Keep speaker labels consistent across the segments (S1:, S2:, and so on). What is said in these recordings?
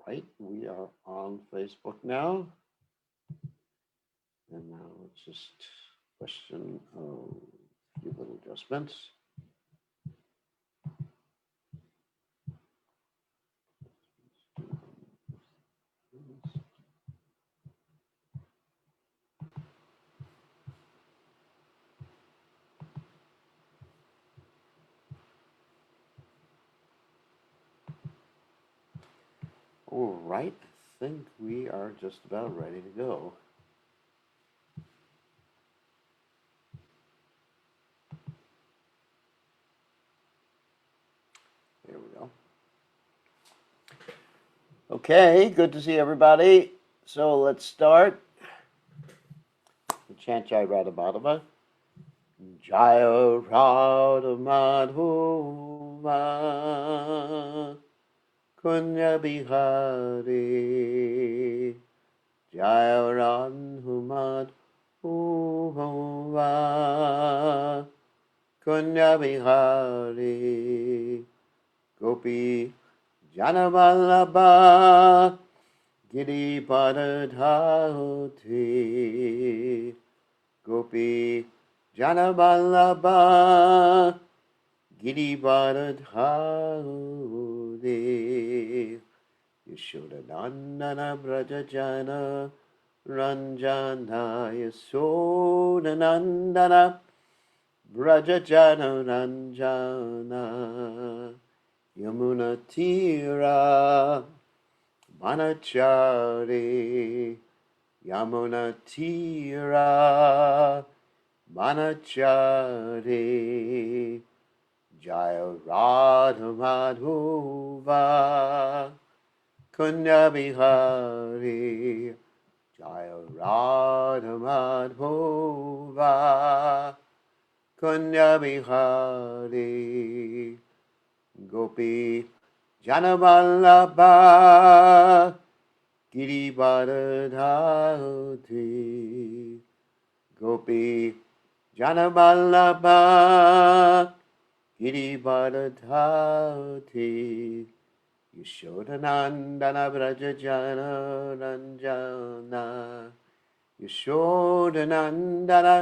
S1: Right, we are on Facebook now. And now it's just a question of a few little adjustments. All right, I think we are just about ready to go. There we go. Okay, good to see everybody. So let's start. The chant Jai Radha Madhava. Jaya Radha Madhava Kunya Bihari Jaya Radha Madhava Kunya Bihari Gopi Janavallabha Giri Paradhauti Gopi Janavallabha Giri Paradhauti Yashodanandana Brajajana Ranjana Yashodanandana Brajajana Ranjana Yamuna Tira Manachari Yamuna Tira Manachari Jaya Radha Madhuva Kunya Bihari Jaya Radha Madhuva Kunya Bihari Gopi Janavallabha Giri Paradhauti Gopi Janavallabha Giri Paradhauti Yashodanandana Brajajana Ranjana Yashodanandana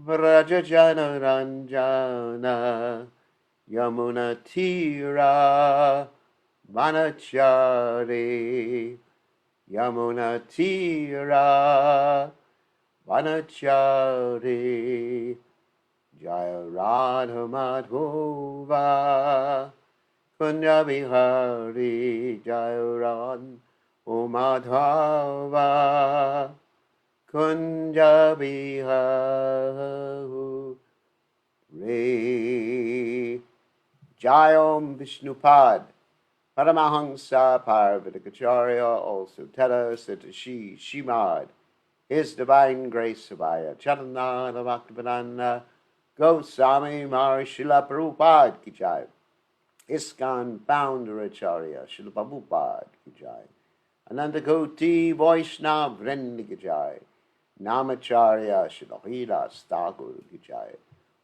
S1: Brajajana Ranjana Yamuna Tira Vanachari Yamuna Tira Vanachari Jaya Radha Madhova Kunya Bihari Jaya Radha Madhava Kunya Bihari Jayom Vishnupad Paramahansa Parvatakacharya also Teta Sitashi Shimad His Divine Grace Sabaya Charananda Bhaktivedanta Goswami Mahārishila Prabhupada Ki Jai ISKCON Founder Acharya Srila Prabhupada Ki Jai Ananda Koti Vaishnava Vrinda Ki Jai Namacharya Srila Hridas Thakur Ki Jai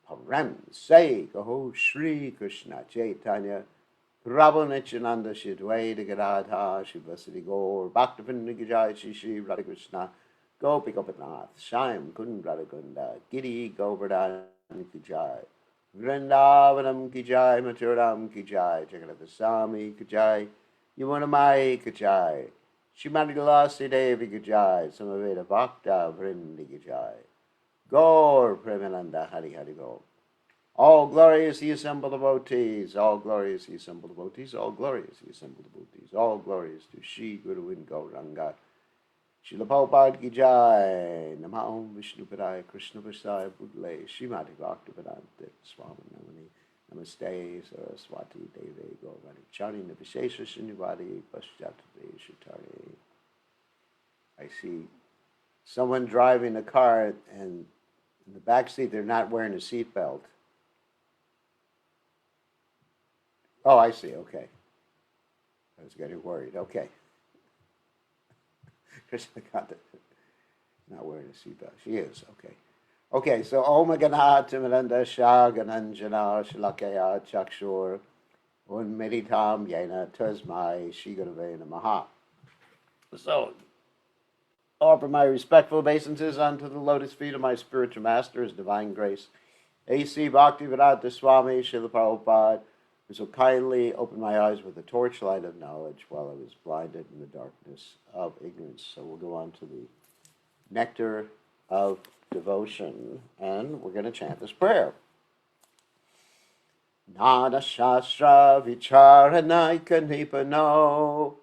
S1: Param Say Kaho Shri Krishna Chaitanya Prabhu Nityananda Shri Advaita Gadadhar Shri Vasudeva Gaur Bhaktivinoda Ki Jai Shri Shri Radha Krishna Gopi Gopinath Shyam Kund Radhakunda Giri Govardhan Ki Jai Vrindavanam Ki Jai Mathuram Ki Jai Jagannath Swami Ki Jai Yamunamai Ki Jai Shrimati Tulasi Devi Ki Jai Samaveda Bhakta Vrindi Ki Jai Gaur Premananda Hari Hari Gaur All glory is the assembled devotees, all glory is the assembled devotees, all glory is the assembled devotees, all glory is to Shri Guru and Gauranga. Srila Prabhupada Ki Jai, Namo Vishnu Padaya Krishna Prasaya Budle, Srimati Bhaktivedanta Swami Namani, Namaste Saraswati Deve Gaurani, Chani Navishesha Srinivadi Paschatade Shatari. I see someone driving a car and in the back seat they're not wearing a seatbelt. Oh, I see. Okay. I was getting worried. Okay. Krishna Kanta not wearing a seatbelt. She is. Okay. Okay, so Om Ganat Timiranda Shah Gananjana Shalakaya Chakshur Unmeditam Yena Tasmai Shigurave Namaha. So, offer my respectful obeisances unto the lotus feet of my spiritual master, His Divine Grace, A.C. Bhaktivedanta Swami Srila Prabhupada, who so kindly opened my eyes with the torchlight of knowledge while I was blinded in the darkness of ignorance. So we'll go on to the nectar of devotion, and we're going to chant this prayer. Nana Shastra Vicharanaika Nipano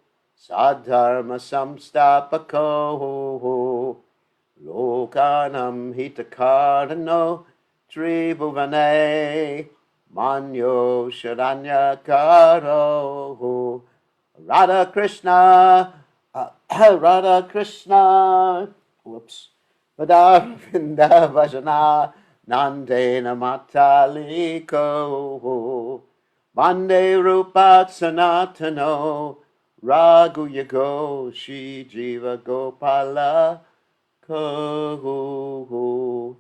S1: Sadharma Samstapako Lokanam Hitakarano Tribhuvane Manyo Sharanyakaro Radha Krishna Radha Krishna Vadavinda Vajana Nandena Mataliko Mande Rupat Sanatano Raghu Yago Shri Jiva Gopala Ko.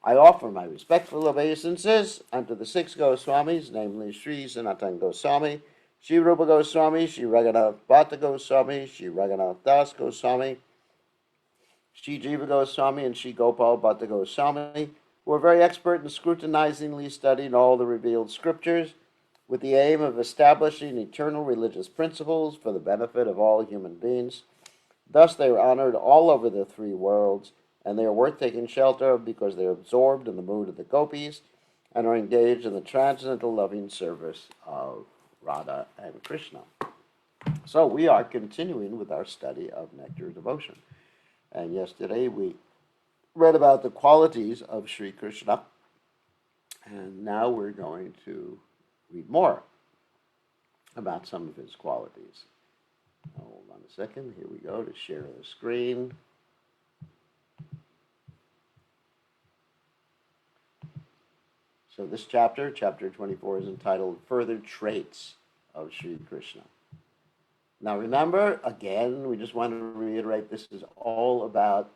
S1: I offer my respectful obeisances unto the six Goswamis, namely Sri Sanatana Goswami, Sri Rupa Goswami, Sri Raghunath Bhatta Goswami, Sri Raghunath Das Goswami, Sri Jiva Goswami, and Sri Gopal Bhatta Goswami, who are very expert in scrutinizingly studying all the revealed scriptures with the aim of establishing eternal religious principles for the benefit of all human beings. Thus they are honored all over the three worlds, and they are worth taking shelter of because they are absorbed in the mood of the gopis and are engaged in the transcendental loving service of Radha and Krishna. So we are continuing with our study of nectar devotion. And yesterday we read about the qualities of Sri Krishna, and now we're going to read more about some of his qualities. Hold on a second. Here we go to share the screen. So this chapter, chapter 24, is entitled Further Traits of Sri Krishna. Now remember, again, we just want to reiterate, this is all about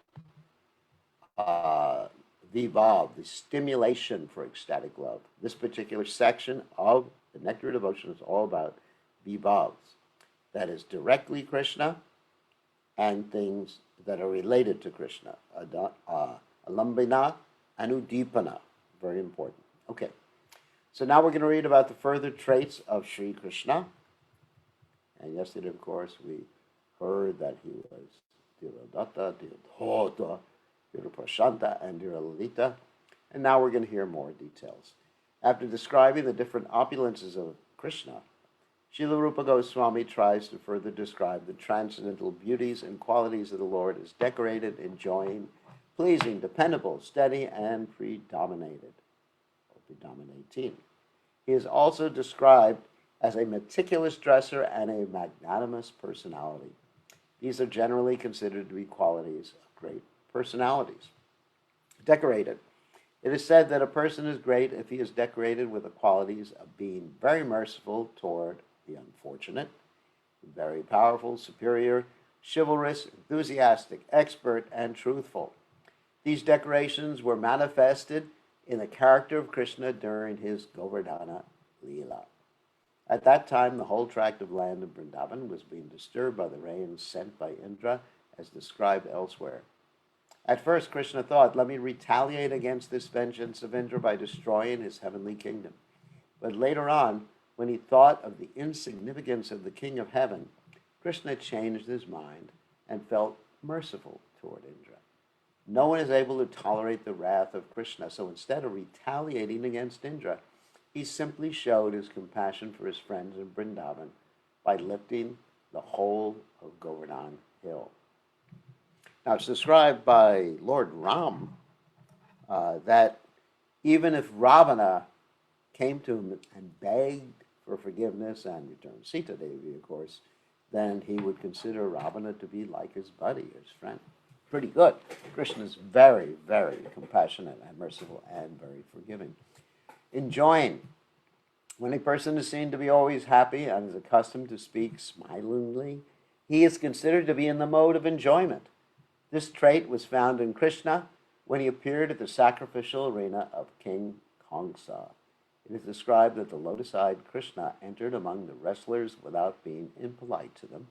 S1: Vivav, the stimulation for ecstatic love. This particular section of the Nectar Devotion is all about Vivavs. That is directly Krishna and things that are related to Krishna. Alambina and Udipana, very important. Okay, so now we're going to read about the further traits of Sri Krishna. And yesterday, of course, we heard that he was Dhiradatta, Dhiradhota, Dhiraprashanta, and Dhiralalita. And now we're going to hear more details. After describing the different opulences of Krishna, Srila Rupa Goswami tries to further describe the transcendental beauties and qualities of the Lord as decorated, enjoying, pleasing, dependable, steady, and predominating. He is also described as a meticulous dresser and a magnanimous personality. These are generally considered to be qualities of great personalities. Decorated. It is said that a person is great if he is decorated with the qualities of being very merciful toward the unfortunate, very powerful, superior, chivalrous, enthusiastic, expert, and truthful. These decorations were manifested in the character of Krishna during his Govardhana Leela. At that time, the whole tract of land of Vrindavan was being disturbed by the rains sent by Indra, as described elsewhere. At first, Krishna thought, let me retaliate against this vengeance of Indra by destroying his heavenly kingdom. But later on, when he thought of the insignificance of the king of heaven, Krishna changed his mind and felt merciful toward Indra. No one is able to tolerate the wrath of Krishna, so instead of retaliating against Indra, he simply showed his compassion for his friends in Vrindavan by lifting the whole of Govardhan Hill. Now, it's described by Lord Ram that even if Ravana came to him and begged for forgiveness and returned Sita Devi, of course, then he would consider Ravana to be like his buddy, his friend. Pretty good. Krishna is very, very compassionate and merciful and very forgiving. Enjoying. When a person is seen to be always happy and is accustomed to speak smilingly, he is considered to be in the mode of enjoyment. This trait was found in Krishna when he appeared at the sacrificial arena of King Kamsa. It is described that the lotus-eyed Krishna entered among the wrestlers without being impolite to them,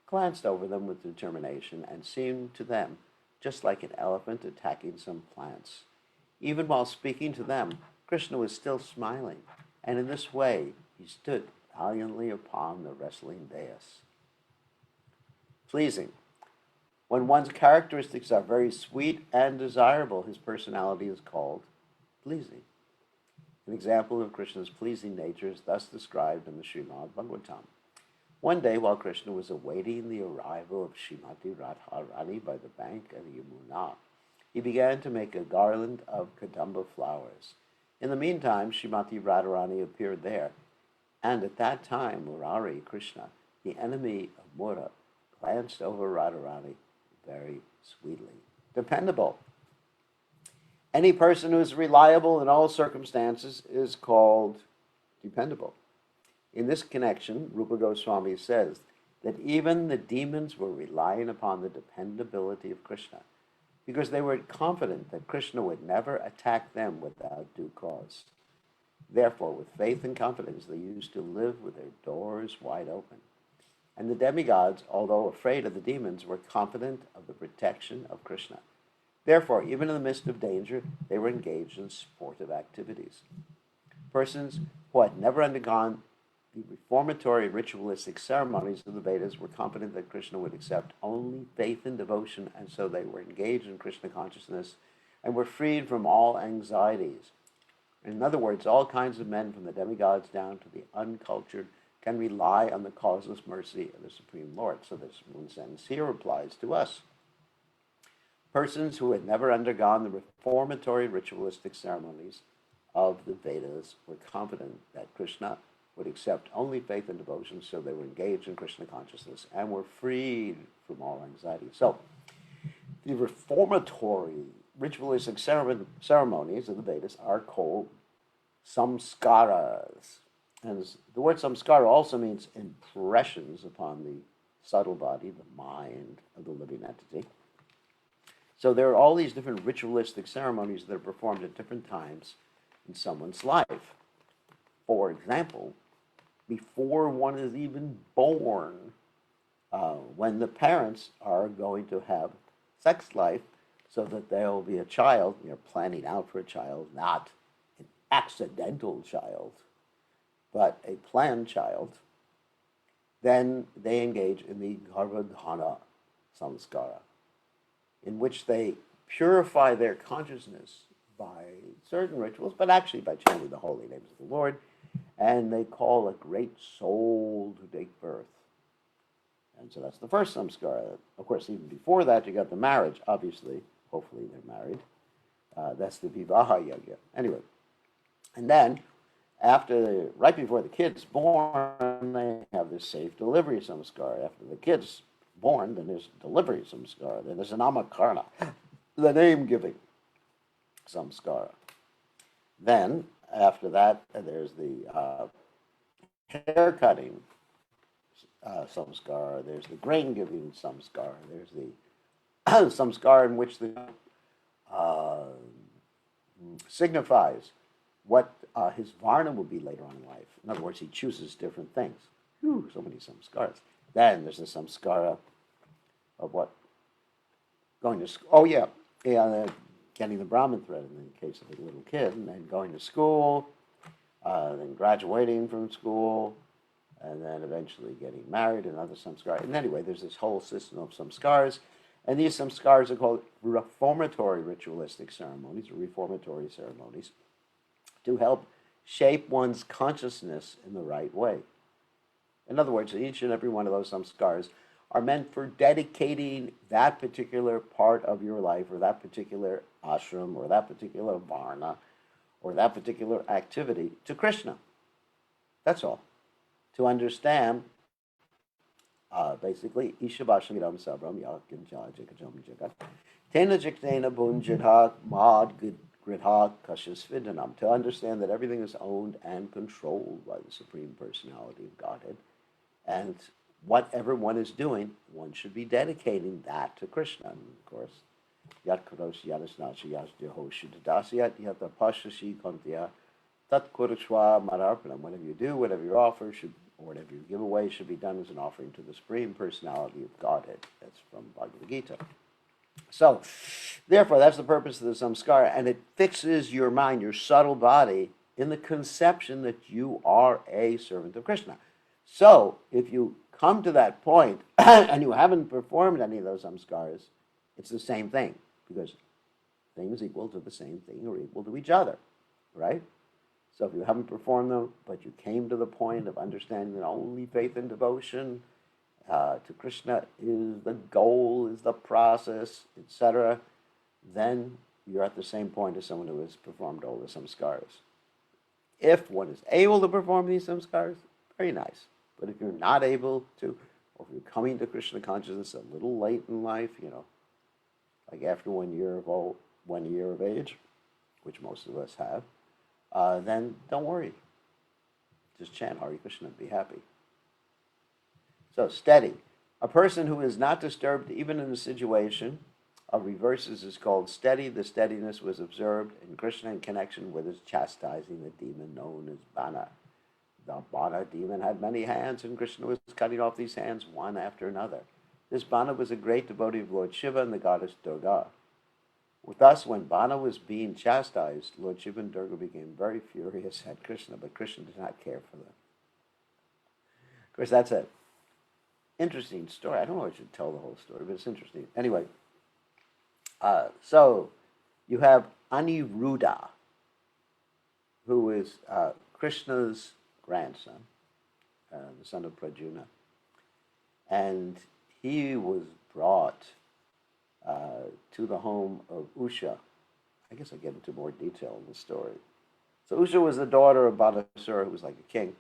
S1: glanced over them with determination and seemed to them just like an elephant attacking some plants. Even while speaking to them, Krishna was still smiling, and in this way he stood valiantly upon the wrestling dais. Pleasing. When one's characteristics are very sweet and desirable, his personality is called pleasing. An example of Krishna's pleasing nature is thus described in the Srimad Bhagavatam. One day, while Krishna was awaiting the arrival of Srimati Radharani by the bank of the Yamuna, he began to make a garland of kadamba flowers. In the meantime, Srimati Radharani appeared there, and at that time, Murari, Krishna, the enemy of Mura, glanced over Radharani very sweetly. Dependable. Any person who is reliable in all circumstances is called dependable. In this connection, Rupa Goswami says that even the demons were relying upon the dependability of Krishna because they were confident that Krishna would never attack them without due cause. Therefore, with faith and confidence, they used to live with their doors wide open. And the demigods, although afraid of the demons, were confident of the protection of Krishna. Therefore, even in the midst of danger, they were engaged in sportive activities. Persons who had never undergone the reformatory ritualistic ceremonies of the Vedas were confident that Krishna would accept only faith and devotion, and so they were engaged in Krishna consciousness and were freed from all anxieties. In other words, all kinds of men, from the demigods down to the uncultured, can rely on the causeless mercy of the Supreme Lord. So this, one sentence here, applies to us. Persons who had never undergone the reformatory ritualistic ceremonies of the Vedas were confident that Krishna would accept only faith and devotion, so they were engaged in Krishna consciousness and were freed from all anxiety. So, the reformatory ritualistic ceremonies of the Vedas are called samskaras. And the word samskara also means impressions upon the subtle body, the mind of the living entity. So there are all these different ritualistic ceremonies that are performed at different times in someone's life. For example, before one is even born, when the parents are going to have sex life so that there will be a child, you're planning out for a child, not an accidental child, but a planned child, then they engage in the Garbhadhana samskara, in which they purify their consciousness by certain rituals, but actually by chanting the holy names of the Lord, and they call a great soul to take birth. And so that's the first samskara. Of course, even before that, you got the marriage, obviously. Hopefully they're married. That's the Vivaha Yajna. Anyway, and then, right before the kid's born, they have this safe delivery samskara. After the kid's born, then there's delivery samskara. Then there's an namakarna, the name-giving samskara. Then, after that, there's the hair-cutting samskara. There's the grain-giving samskara. There's the samskara in which the signifies what his varna will be later on in life. In other words, he chooses different things. Whew, so many samskaras. Then there's the samskara of what? Going to school. Oh, yeah. Getting the Brahmin thread in the case of a little kid, and then going to school, then graduating from school, and then eventually getting married, and other samskaras. And anyway, there's this whole system of samskaras, and these samskaras are called reformatory ritualistic ceremonies, or reformatory ceremonies, to help shape one's consciousness in the right way. In other words, each and every one of those samskaras are meant for dedicating that particular part of your life, or that particular ashram, or that particular varna, or that particular activity to Krishna. That's all. To understand, basically, Ishabhashamidam Sabram Yakinja Jekajam Jagat, Tena Jiktena Bunjidha Mad Gridha Kashasvidanam. To understand that everything is owned and controlled by the Supreme Personality of Godhead, and whatever one is doing, one should be dedicating that to Krishna. And of course, Yat Karosh Yadasnacha Yas Jehoshudadasyat Yata Pashashi Kontya Tat Kurashwa Madarpanam. Whatever you do, whatever you offer, or whatever you give away, should be done as an offering to the Supreme Personality of Godhead. That's from Bhagavad Gita. So, therefore, that's the purpose of the samskara, and it fixes your mind, your subtle body, in the conception that you are a servant of Krishna. So, if you come to that point and you haven't performed any of those samskaras, it's the same thing, because things equal to the same thing are equal to each other, right? So if you haven't performed them, but you came to the point of understanding that only faith and devotion to Krishna is the goal, is the process, etc., then you're at the same point as someone who has performed all the samskaras. If one is able to perform these samskaras, very nice. But if you're not able to, or if you're coming to Krishna consciousness a little late in life, like after 1 year of age, which most of us have, then don't worry. Just chant Hare Krishna and be happy. So, steady. A person who is not disturbed even in a situation of reverses is called steady. The steadiness was observed in Krishna in connection with his chastising the demon known as Bana. The Bana demon had many hands, and Krishna was cutting off these hands one after another. This Bana was a great devotee of Lord Shiva and the goddess Durga. Thus, when Bana was being chastised, Lord Shiva and Durga became very furious at Krishna, but Krishna did not care for them. Of course, that's an interesting story. I don't know if I should tell the whole story, but it's interesting. Anyway, so you have Aniruddha, who is Krishna's grandson, the son of Prajuna, and he was brought to the home of Usha. I guess I'll get into more detail in the story. So Usha was the daughter of Banasura, who was like a king,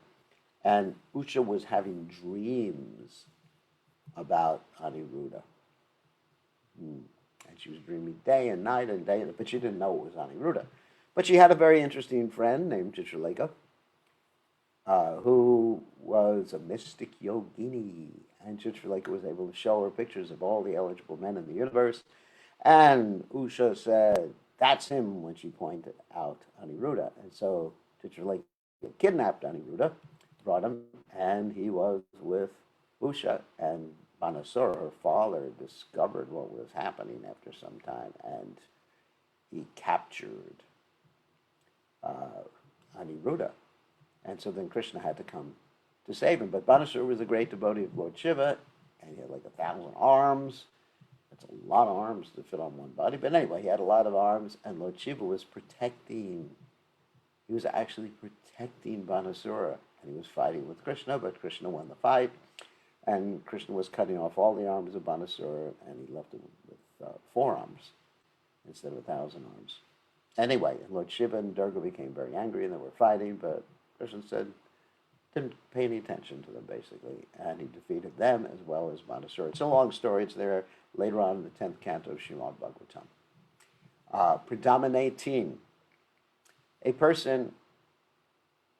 S1: and Usha was having dreams about Aniruddha. And she was dreaming day and night, but she didn't know it was Aniruddha. But she had a very interesting friend named Chitraleka, who was a mystic yogini. And Chitraleka was able to show her pictures of all the eligible men in the universe. And Usha said, that's him, when she pointed out Aniruddha. And so Chitraleka kidnapped Aniruddha, brought him, and he was with Usha. And Banasura, her father, discovered what was happening after some time, and he captured Aniruddha. And so then Krishna had to come to save him. But Banasura was a great devotee of Lord Shiva, and he had like 1,000 arms. That's a lot of arms to fit on one body. But anyway, he had a lot of arms, and Lord Shiva was actually protecting Banasura. And he was fighting with Krishna, but Krishna won the fight. And Krishna was cutting off all the arms of Banasura, and he left him with 4 arms instead of 1,000 arms. Anyway, Lord Shiva and Durga became very angry, and they were fighting, but Krishna didn't pay any attention to them, basically, and he defeated them as well as Banasura. It's a long story. It's there later on in the 10th canto of Srimad Bhagavatam. Predominating. A person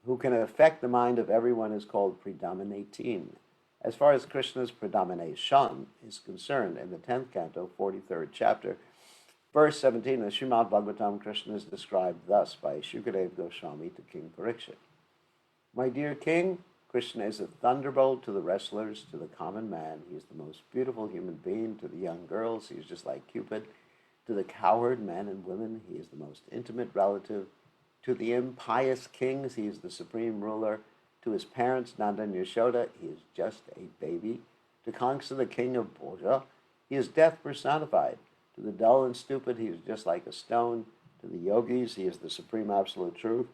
S1: who can affect the mind of everyone is called predominating. As far as Krishna's predomination is concerned, in the 10th canto, 43rd chapter, verse 17 of Srimad Bhagavatam, Krishna is described thus by Shukadeva Goswami to King Parikshit. My dear king, Krishna is a thunderbolt to the wrestlers, to the common man. He is the most beautiful human being. To the young girls, he is just like Cupid. To the cowherd men and women, he is the most intimate relative. To the impious kings, he is the supreme ruler. To his parents, Nanda and Yashoda, he is just a baby. To Kamsa, the king of Bhoja, he is death personified. To the dull and stupid, he is just like a stone. To the yogis, he is the supreme absolute truth.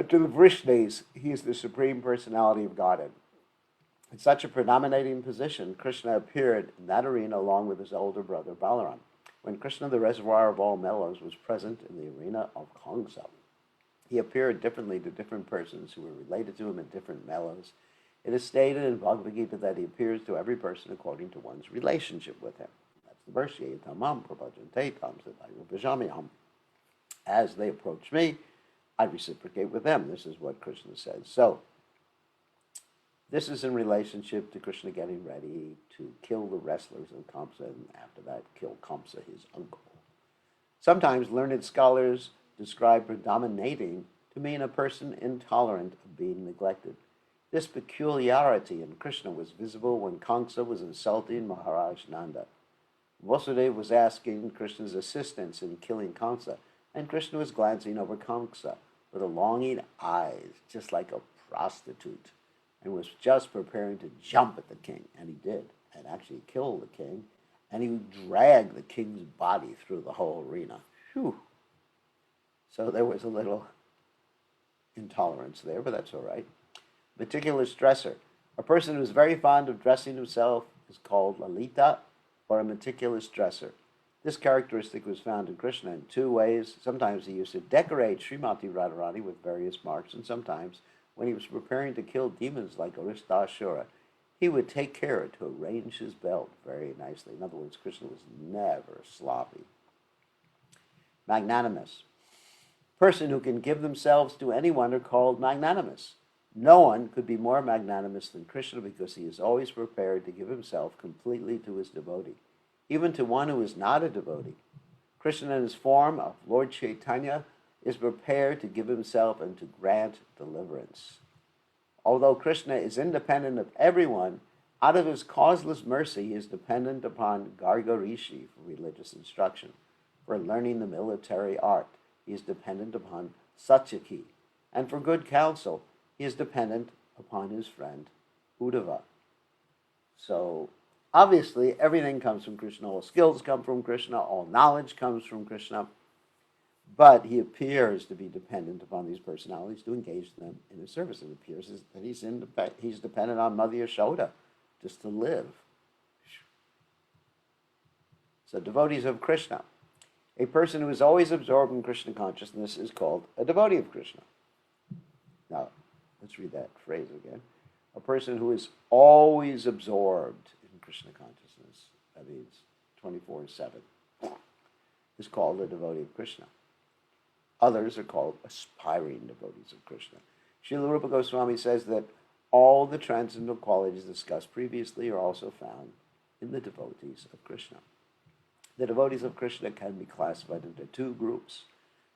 S1: To the Vrishnis, he is the supreme personality of Godhead. In such a predominating position, Krishna appeared in that arena along with his older brother Balaram. When Krishna, the reservoir of all mellows, was present in the arena of Kamsa, he appeared differently to different persons who were related to him in different mellows. It is stated in Bhagavad Gita that he appears to every person according to one's relationship with him. That's the verse, Yetamam prabhajante tam sadaiva bhajamyam. As they approach me, I reciprocate with them. This is what Krishna says. So, this is in relationship to Krishna getting ready to kill the wrestlers of Kamsa, and after that, kill Kamsa, his uncle. Sometimes learned scholars describe predominating to mean a person intolerant of being neglected. This peculiarity in Krishna was visible when Kamsa was insulting Maharaj Nanda. Vasudeva was asking Krishna's assistance in killing Kamsa, and Krishna was glancing over Kamsa with longing eyes, just like a prostitute, and was just preparing to jump at the king, and he did, and actually kill the king, and he dragged the king's body through the whole arena. Whew. So there was a little intolerance there, but that's all right. Meticulous dresser. A person who is very fond of dressing himself is called Lalita, or a meticulous dresser. This characteristic was found in Krishna in two ways. Sometimes he used to decorate Srimati Radharani with various marks, and sometimes, when he was preparing to kill demons like Aristasura, he would take care to arrange his belt very nicely. In other words, Krishna was never sloppy. Magnanimous. Person who can give themselves to anyone are called magnanimous. No one could be more magnanimous than Krishna because he is always prepared to give himself completely to his devotee, even to one who is not a devotee. Krishna in his form of Lord Chaitanya is prepared to give himself and to grant deliverance. Although Krishna is independent of everyone, out of his causeless mercy he is dependent upon Garga Rishi for religious instruction. For learning the military art, he is dependent upon Satyaki, and for good counsel, he is dependent upon his friend Uddhava. So, obviously, everything comes from Krishna. All skills come from Krishna. All knowledge comes from Krishna. But he appears to be dependent upon these personalities to engage them in his service. It appears that he's dependent on Mother Yashoda just to live. So, devotees of Krishna. A person who is always absorbed in Krishna consciousness is called a devotee of Krishna. Now, let's read that phrase again. A person who is always absorbed in Krishna consciousness, that means 24/7, is called a devotee of Krishna. Others are called aspiring devotees of Krishna. Srila Rupa Goswami says that all the transcendental qualities discussed previously are also found in the devotees of Krishna. The devotees of Krishna can be classified into two groups.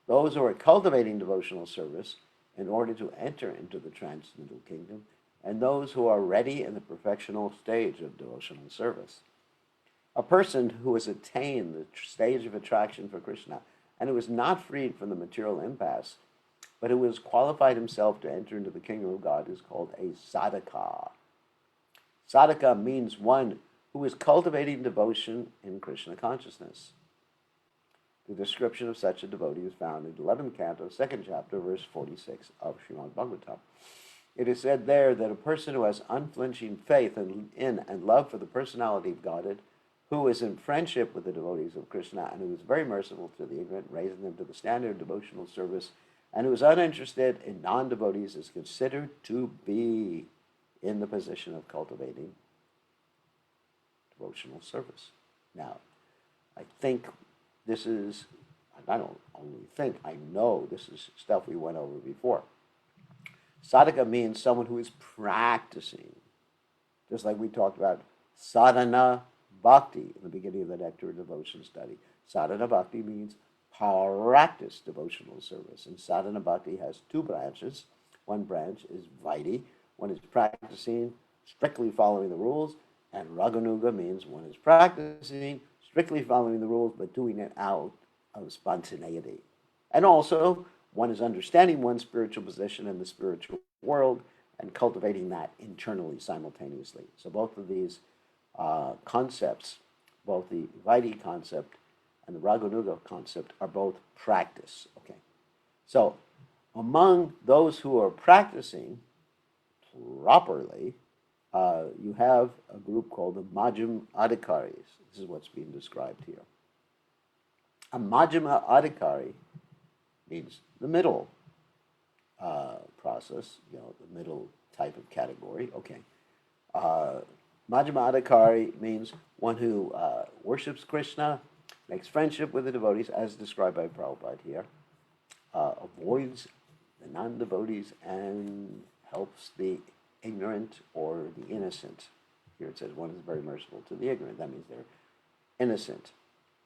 S1: Those who are cultivating devotional service in order to enter into the transcendental kingdom, and those who are ready in the perfectional stage of devotional service. A person who has attained the stage of attraction for Krishna and who is not freed from the material impasse, but who has qualified himself to enter into the kingdom of God is called a sadhaka. Sadhaka means one who is cultivating devotion in Krishna consciousness. The description of such a devotee is found in the 11th canto, 2nd chapter, verse 46 of Srimad Bhagavatam. It is said there that a person who has unflinching faith in and love for the personality of Godhead, who is in friendship with the devotees of Krishna, and who is very merciful to the ignorant, raising them to the standard of devotional service, and who is uninterested in non-devotees, is considered to be in the position of cultivating devotional service. Now, I think this is, I don't only think, I know this is stuff we went over before. Sadhaka means someone who is practicing, just like we talked about sadhana bhakti in the beginning of the Nectar devotion study. Sadhana bhakti means practice devotional service, and sadhana bhakti has two branches. One branch is vaidhi, one is practicing, strictly following the rules, and raganuga means one is practicing, strictly following the rules, but doing it out of spontaneity. And also, one is understanding one's spiritual position in the spiritual world and cultivating that internally simultaneously. So both of these concepts, both the vaidhi concept and the raganuga concept, are both practice. Okay, so among those who are practicing properly, you have a group called the Majjhima Adhikaris. This is what's being described here. A Majjhima Adhikari means the middle process, the middle type of category. Okay. Majjhima Adhikari means one who worships Krishna, makes friendship with the devotees, as described by Prabhupada here, avoids the non-devotees, and helps the ignorant or the innocent. Here it says one is very merciful to the ignorant. That means they're innocent,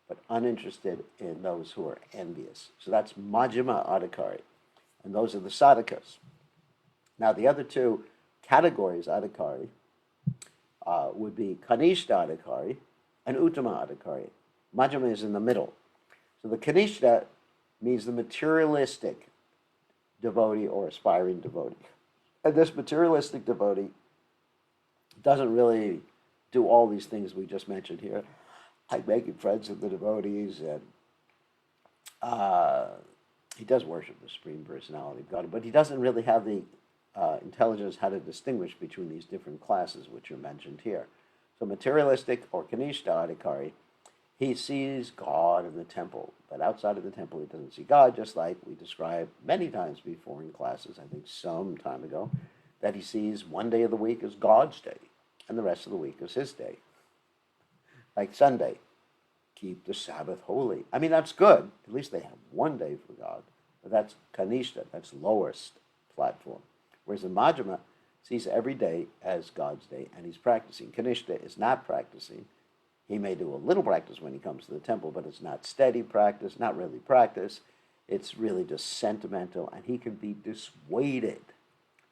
S1: but uninterested in those who are envious. So that's Majjhima Adhikari. And those are the sadhakas. Now, the other two categories, adhikari, would be kanishta adhikari and uttama adhikari. Majjhima is in the middle. So the kanishta means the materialistic devotee or aspiring devotee. And this materialistic devotee doesn't really do all these things we just mentioned here, like making friends with the devotees, and he does worship the Supreme Personality of God, but he doesn't really have the intelligence how to distinguish between these different classes which are mentioned here. So materialistic or kanishta adhikari, he sees God in the temple, but outside of the temple he doesn't see God, just like we described many times before in classes, I think some time ago, that he sees one day of the week as God's day, and the rest of the week is his day. Like Sunday, keep the Sabbath holy. I mean, that's good. At least they have one day for God, but that's kanishta, that's lowest platform. Whereas the Majjhima sees every day as God's day, and he's practicing. Kanishta is not practicing. He may do a little practice when he comes to the temple, but it's not steady practice, not really practice. It's really just sentimental, and he can be dissuaded.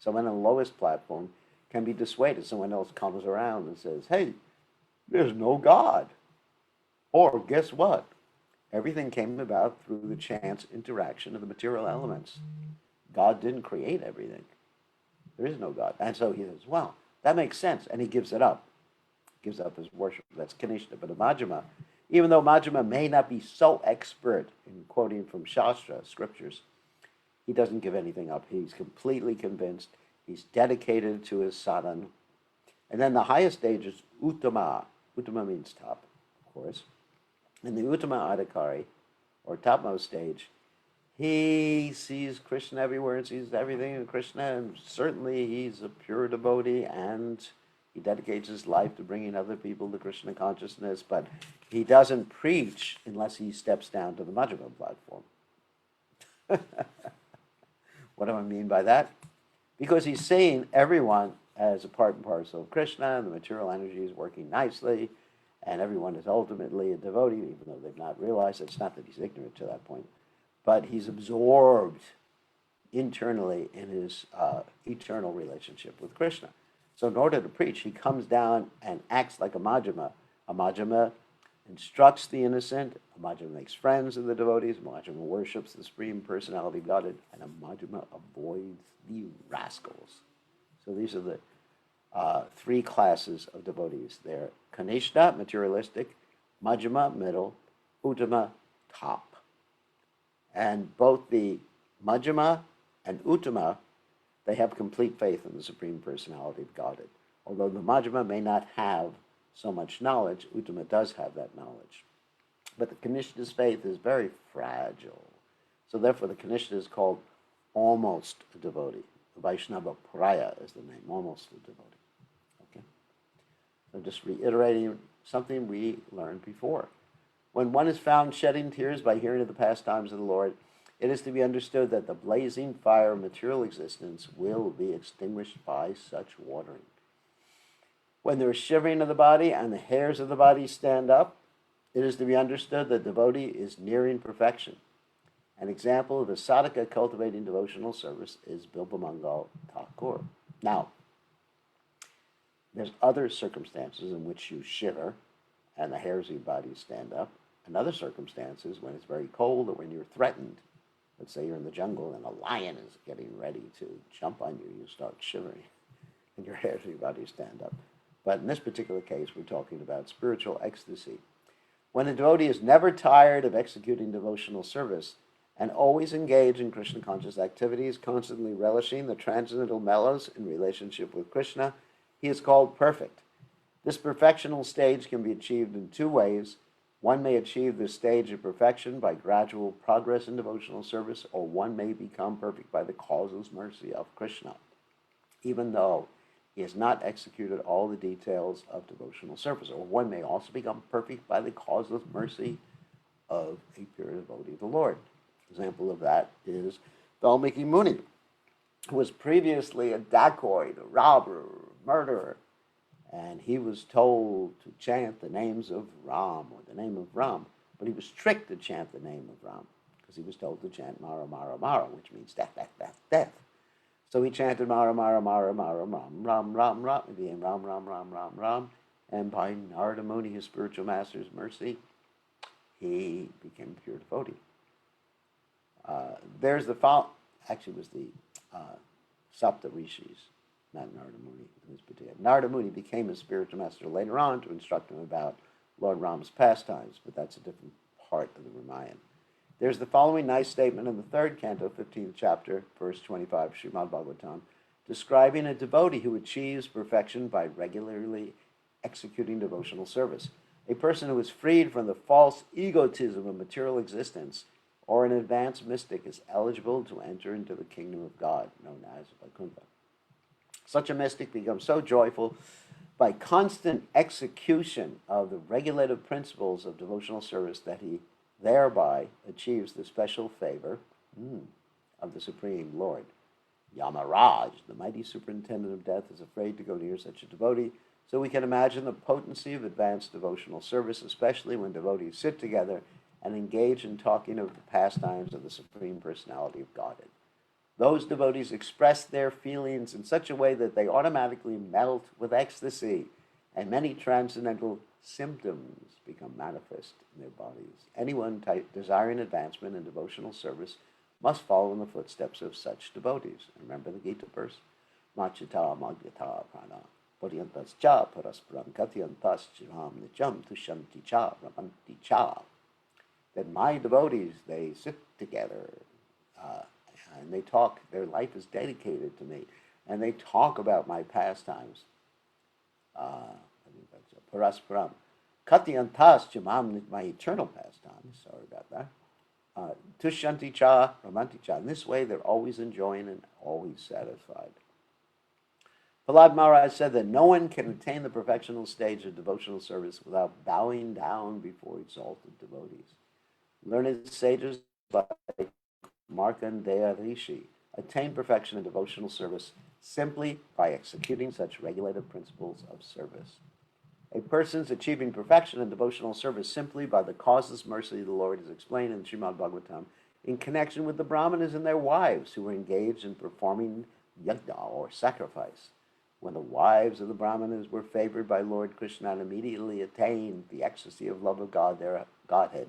S1: Someone on the lowest platform can be dissuaded. Someone else comes around and says, hey, there's no God. Or guess what? Everything came about through the chance interaction of the material elements. God didn't create everything. There is no God. And so he says, well, that makes sense. And he gives it up. Gives up his worship. That's kanishta. But a Majjhima, even though Majjhima may not be so expert in quoting from Shastra, scriptures, he doesn't give anything up. He's completely convinced. He's dedicated to his sadhana. And then the highest stage is uttama. Uttama means top, of course. In the uttama adhikari, or topmost stage, he sees Krishna everywhere and sees everything in Krishna, and certainly he's a pure devotee, and he dedicates his life to bringing other people to Krishna consciousness, but he doesn't preach unless he steps down to the Majjhima platform. What do I mean by that? Because he's seeing everyone as a part and parcel of Krishna, and the material energy is working nicely, and everyone is ultimately a devotee, even though they've not realized it. It's not that he's ignorant to that point, but he's absorbed internally in his eternal relationship with Krishna. So in order to preach, he comes down and acts like a Majjhima. A Majjhima instructs the innocent, a Majjhima makes friends of the devotees, a Majjhima worships the Supreme Personality of Godhead, and a Majjhima avoids the rascals. So these are the three classes of devotees. They're kanishta, materialistic, Majjhima, middle, uttama, top. And both the Majjhima and uttama, they have complete faith in the Supreme Personality of Godhead. Although the Majjhima may not have so much knowledge, uttama does have that knowledge. But the Kanishta's faith is very fragile. So therefore the Kanishta is called almost a devotee. The Vaishnava Praya is the name, almost a devotee. Okay? So just reiterating something we learned before. When one is found shedding tears by hearing of the pastimes of the Lord, it is to be understood that the blazing fire of material existence will be extinguished by such watering. When there is shivering of the body and the hairs of the body stand up, it is to be understood that the devotee is nearing perfection. An example of a sadhaka cultivating devotional service is Bilbamangal Thakur. Now, there's other circumstances in which you shiver and the hairs of your body stand up, and other circumstances when it's very cold or when you're threatened. Let's say you're in the jungle and a lion is getting ready to jump on you, you start shivering and your hairs of your body stand up. But in this particular case, we're talking about spiritual ecstasy. When a devotee is never tired of executing devotional service and always engaged in Krishna conscious activities, constantly relishing the transcendental mellows in relationship with Krishna, he is called perfect. This perfectional stage can be achieved in two ways. One may achieve this stage of perfection by gradual progress in devotional service, or one may become perfect by the causeless mercy of Krishna, even though he has not executed all the details of devotional service. Or one may also become perfect by the causeless mercy of a pure devotee of the Lord. An example of that is Valmiki Muni, who was previously a dacoit, a robber, a murderer, and he was told to chant the names of Ram, or the name of Ram, but he was tricked to chant the name of Ram, because he was told to chant Mara, Mara, Mara, which means death, death, death, death. So he chanted Mara, Mara, Mara, Mara, Ram, Ram, Ram, Ram, it became Ram, Ram, Ram, Ram, Ram. And by Narada Muni, his spiritual master's mercy, he became a pure devotee. There's the actually it was the Sapta Rishis, not Narada Muni. Narada Muni became a spiritual master later on to instruct him about Lord Ram's pastimes, but that's a different part of the Ramayana. There's the following nice statement in the third canto, 15th chapter, verse 25, Srimad Bhagavatam, describing a devotee who achieves perfection by regularly executing devotional service. A person who is freed from the false egotism of material existence or an advanced mystic is eligible to enter into the kingdom of God, known as Vaikuntha. Such a mystic becomes so joyful by constant execution of the regulative principles of devotional service that he thereby achieves the special favor of the Supreme Lord. Yamaraj, the mighty superintendent of death, is afraid to go near such a devotee, so we can imagine the potency of advanced devotional service, especially when devotees sit together and engage in talking of the pastimes of the Supreme Personality of Godhead. Those devotees express their feelings in such a way that they automatically melt with ecstasy, and many transcendental symptoms become manifest in their bodies. Anyone desiring advancement in devotional service must follow in the footsteps of such devotees. Remember the Gita verse? Machita magyata prana paryantas cha parasparam katyantas chiram nicham tushanti cha ramanti cha. That my devotees, they sit together and they talk, their life is dedicated to me, and they talk about my pastimes. I think that's Parasparam. Katyantas Jamam, my eternal pastimes. Sorry about that. Tushanti cha, Ramanti cha. In this way, they're always enjoying and always satisfied. Prahlad Maharaj said that no one can attain the perfectional stage of devotional service without bowing down before exalted devotees. Learned sages like Markandeya Rishi attain perfection in devotional service simply by executing such regulative principles of service. A person's achieving perfection in devotional service simply by the causeless mercy of the Lord is explained in Srimad Bhagavatam in connection with the Brahmanas and their wives who were engaged in performing yajna or sacrifice. When the wives of the Brahmanas were favored by Lord Krishna and immediately attained the ecstasy of love of God, their Godhead,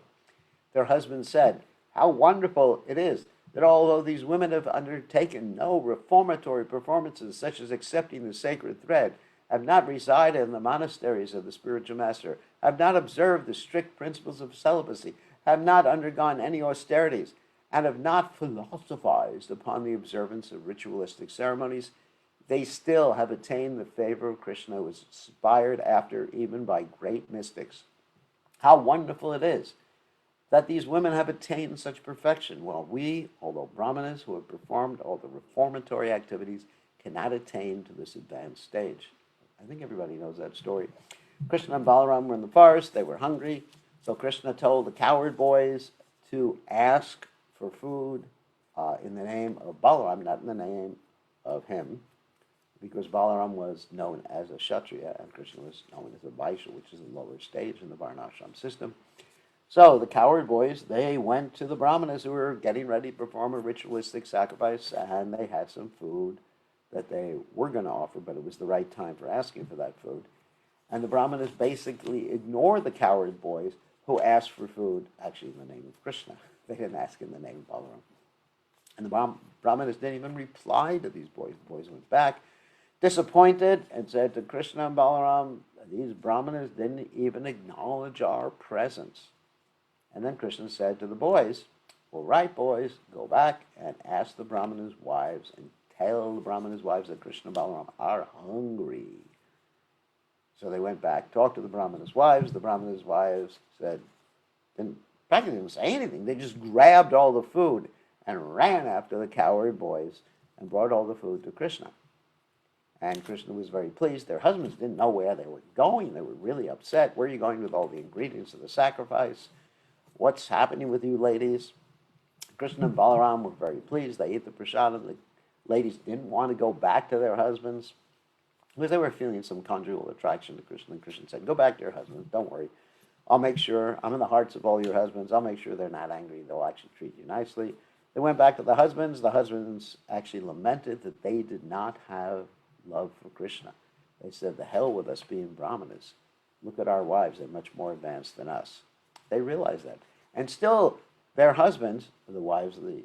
S1: their husbands said, "How wonderful it is that although these women have undertaken no reformatory performances such as accepting the sacred thread, have not resided in the monasteries of the spiritual master, have not observed the strict principles of celibacy, have not undergone any austerities, and have not philosophized upon the observance of ritualistic ceremonies, they still have attained the favor of Krishna, who is aspired after even by great mystics. How wonderful it is that these women have attained such perfection, while we, although Brahmanas who have performed all the reformatory activities, cannot attain to this advanced stage." I think everybody knows that story. Krishna and Balaram were in the forest. They were hungry. So Krishna told the coward boys to ask for food in the name of Balaram, not in the name of him, because Balaram was known as a Kshatriya and Krishna was known as a Vaishya, which is a lower stage in the Varnashram system. So the coward boys, they went to the Brahmanas who were getting ready to perform a ritualistic sacrifice, and they had some food that they were going to offer, but it was the right time for asking for that food. And the Brahmanas basically ignored the coward boys who asked for food, actually in the name of Krishna. They didn't ask in the name of Balaram. And the Brahmanas didn't even reply to these boys. The boys went back, disappointed, and said to Krishna and Balaram, "These Brahmanas didn't even acknowledge our presence." And then Krishna said to the boys, "All right, boys, go back and ask the Brahmanas' wives and tell the Brahmanas' wives that Krishna and Balaram are hungry." So they went back, talked to the Brahmanas' wives. The Brahmanas' wives said, practically didn't say anything. They just grabbed all the food and ran after the coward boys and brought all the food to Krishna. And Krishna was very pleased. Their husbands didn't know where they were going. They were really upset. "Where are you going with all the ingredients of the sacrifice? What's happening with you ladies?" Krishna and Balaram were very pleased. They ate the prasadam. The ladies didn't want to go back to their husbands because they were feeling some conjugal attraction to Krishna. And Krishna said, "Go back to your husbands. Don't worry. I'll make sure I'm in the hearts of all your husbands. I'll make sure they're not angry. They'll actually treat you nicely. They went back to the husbands. The husbands actually lamented that they did not have love for Krishna. They said, the hell with us being brahmanas. Look at our wives. They're much more advanced than us. They realized that. And still, their husbands, the wives of the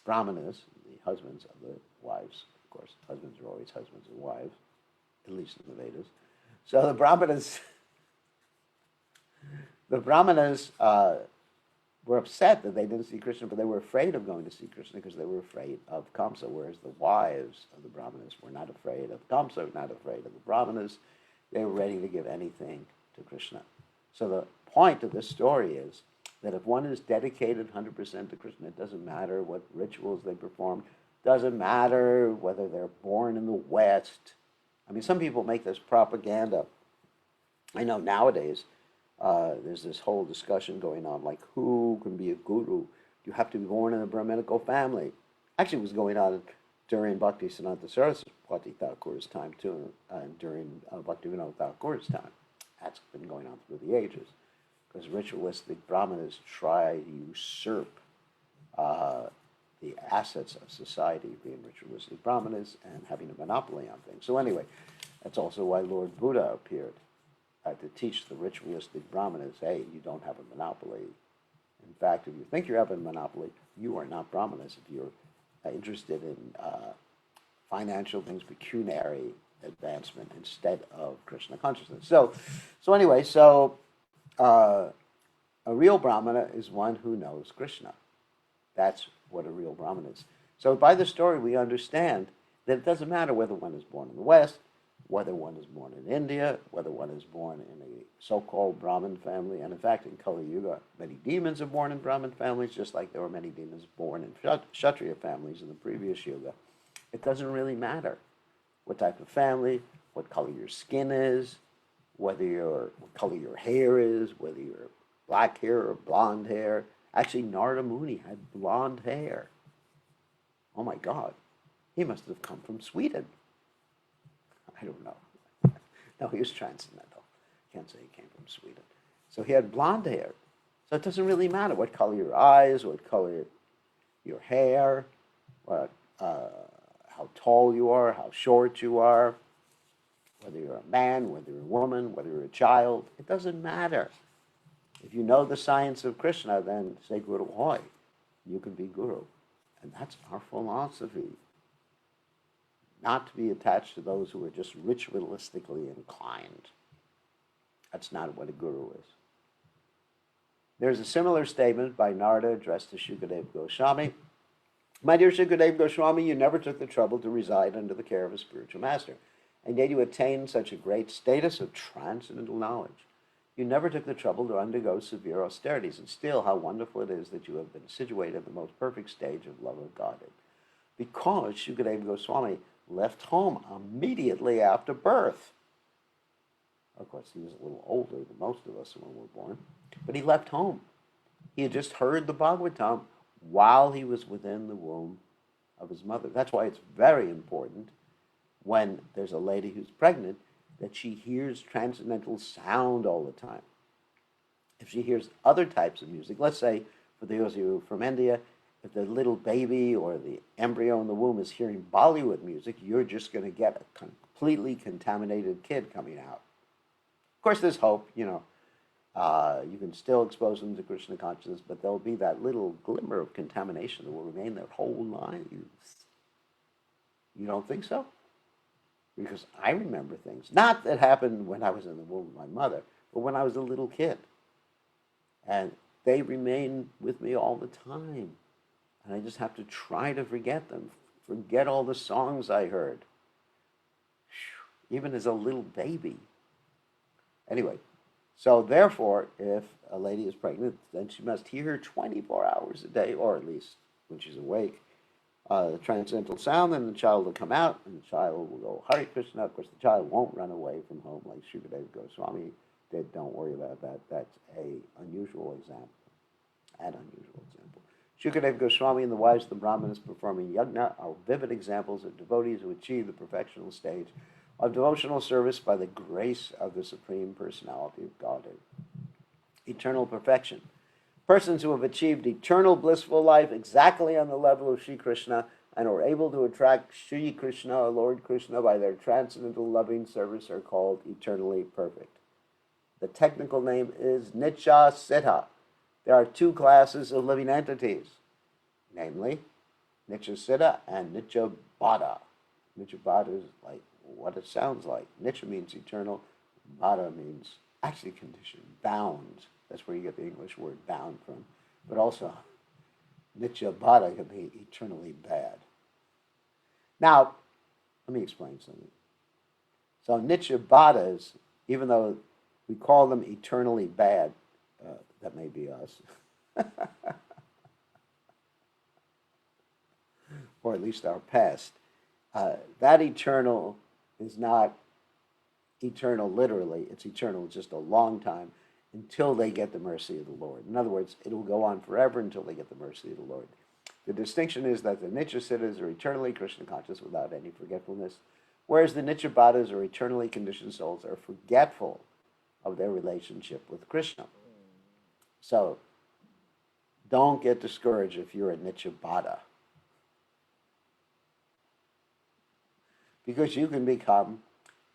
S1: brahmanas, the husbands of the wives, of course, husbands are always husbands and wives, at least in the Vedas. So the Brahmanas were upset that they didn't see Krishna, but they were afraid of going to see Krishna because they were afraid of Kamsa, whereas the wives of the Brahmanas were not afraid of Kamsa, not afraid of the Brahmanas. They were ready to give anything to Krishna. So the point of this story is that if one is dedicated 100% to Krishna, it doesn't matter what rituals they perform, doesn't matter whether they're born in the West. I mean, some people make this propaganda. I know nowadays there's this whole discussion going on, like who can be a guru? You have to be born in a Brahminical family. Actually, it was going on during Bhaktisiddhanta Saraswati Thakur's time too, and during Bhaktivinoda Thakur's time. That's been going on through the ages, because ritualistic Brahmanas try to usurp the assets of society, being ritualistic Brahmanas and having a monopoly on things. So anyway, that's also why Lord Buddha appeared, to teach the ritualistic Brahmanas, hey, you don't have a monopoly. In fact, if you think you have a monopoly, you are not Brahmanas. If you're interested in financial things, pecuniary advancement instead of Krishna consciousness. So anyway, a real Brahmana is one who knows Krishna. That's what a real Brahmana is. So by the story, we understand that it doesn't matter whether one is born in the West, whether one is born in India, whether one is born in a so-called Brahmin family. And in fact, in Kali Yuga, many demons are born in Brahmin families, just like there were many demons born in Kshatriya families in the previous Yuga. It doesn't really matter what type of family, what color your skin is, what color your hair is, whether you're black hair or blonde hair. Actually, Narada Muni had blonde hair. Oh my God, he must have come from Sweden. I don't know. No, he was transcendental. Can't say he came from Sweden. So he had blonde hair. So it doesn't really matter what color your eyes, what color your hair, how tall you are, how short you are, whether you're a man, whether you're a woman, whether you're a child. It doesn't matter. If you know the science of Krishna, then say Guru Hoy. You can be Guru. And that's our philosophy. Not to be attached to those who are just ritualistically inclined. That's not what a guru is. There's a similar statement by Narada addressed to Shukadeva Goswami. My dear Shukadeva Goswami, you never took the trouble to reside under the care of a spiritual master, and yet you attained such a great status of transcendental knowledge. You never took the trouble to undergo severe austerities, and still how wonderful it is that you have been situated at the most perfect stage of love of Godhead. Because Shukadeva Goswami left home immediately after birth. Of course, he was a little older than most of us when we were born, but he left home. He had just heard the Bhagavatam while he was within the womb of his mother. That's why it's very important when there's a lady who's pregnant that she hears transcendental sound all the time. If she hears other types of music, let's say for those of you from India, if the little baby or the embryo in the womb is hearing Bollywood music, you're just going to get a completely contaminated kid coming out. Of course, there's hope, you can still expose them to Krishna consciousness, but there'll be that little glimmer of contamination that will remain their whole lives. You don't think so? Because I remember things, not that happened when I was in the womb of my mother, but when I was a little kid. And they remain with me all the time. And I just have to try to forget them, forget all the songs I heard, even as a little baby. Anyway, so therefore, if a lady is pregnant, then she must hear 24 hours a day, or at least when she's awake, the transcendental sound, and the child will come out, and the child will go, Hare Krishna. Of course, the child won't run away from home like Shukadeva Goswami did. Don't worry about that. That's an unusual example. Shukadeva Goswami and the wives of the Brahmanas performing yajna are vivid examples of devotees who achieve the perfectional stage of devotional service by the grace of the Supreme Personality of Godhead. Eternal perfection. Persons who have achieved eternal blissful life exactly on the level of Sri Krishna and are able to attract Sri Krishna or Lord Krishna by their transcendental loving service are called eternally perfect. The technical name is Nitya Siddha. There are two classes of living entities, namely Nitya Siddha and Nitya Bada. Nitya Bada is like what it sounds like. Nitya means eternal. Bada means actually conditioned, bound. That's where you get the English word bound from. But also, Nitya Bada can be eternally bad. Now, let me explain something. So Nitya Badas, even though we call them eternally bad, that may be us, or at least our past, that eternal is not eternal literally. It's eternal just a long time until they get the mercy of the Lord. In other words, it will go on forever until they get the mercy of the Lord. The distinction is that the Nitya Siddhas are eternally Krishna conscious without any forgetfulness, whereas the Nitya Badas or eternally conditioned souls are forgetful of their relationship with Krishna. So, don't get discouraged if you're a Nitya Bada, because you can become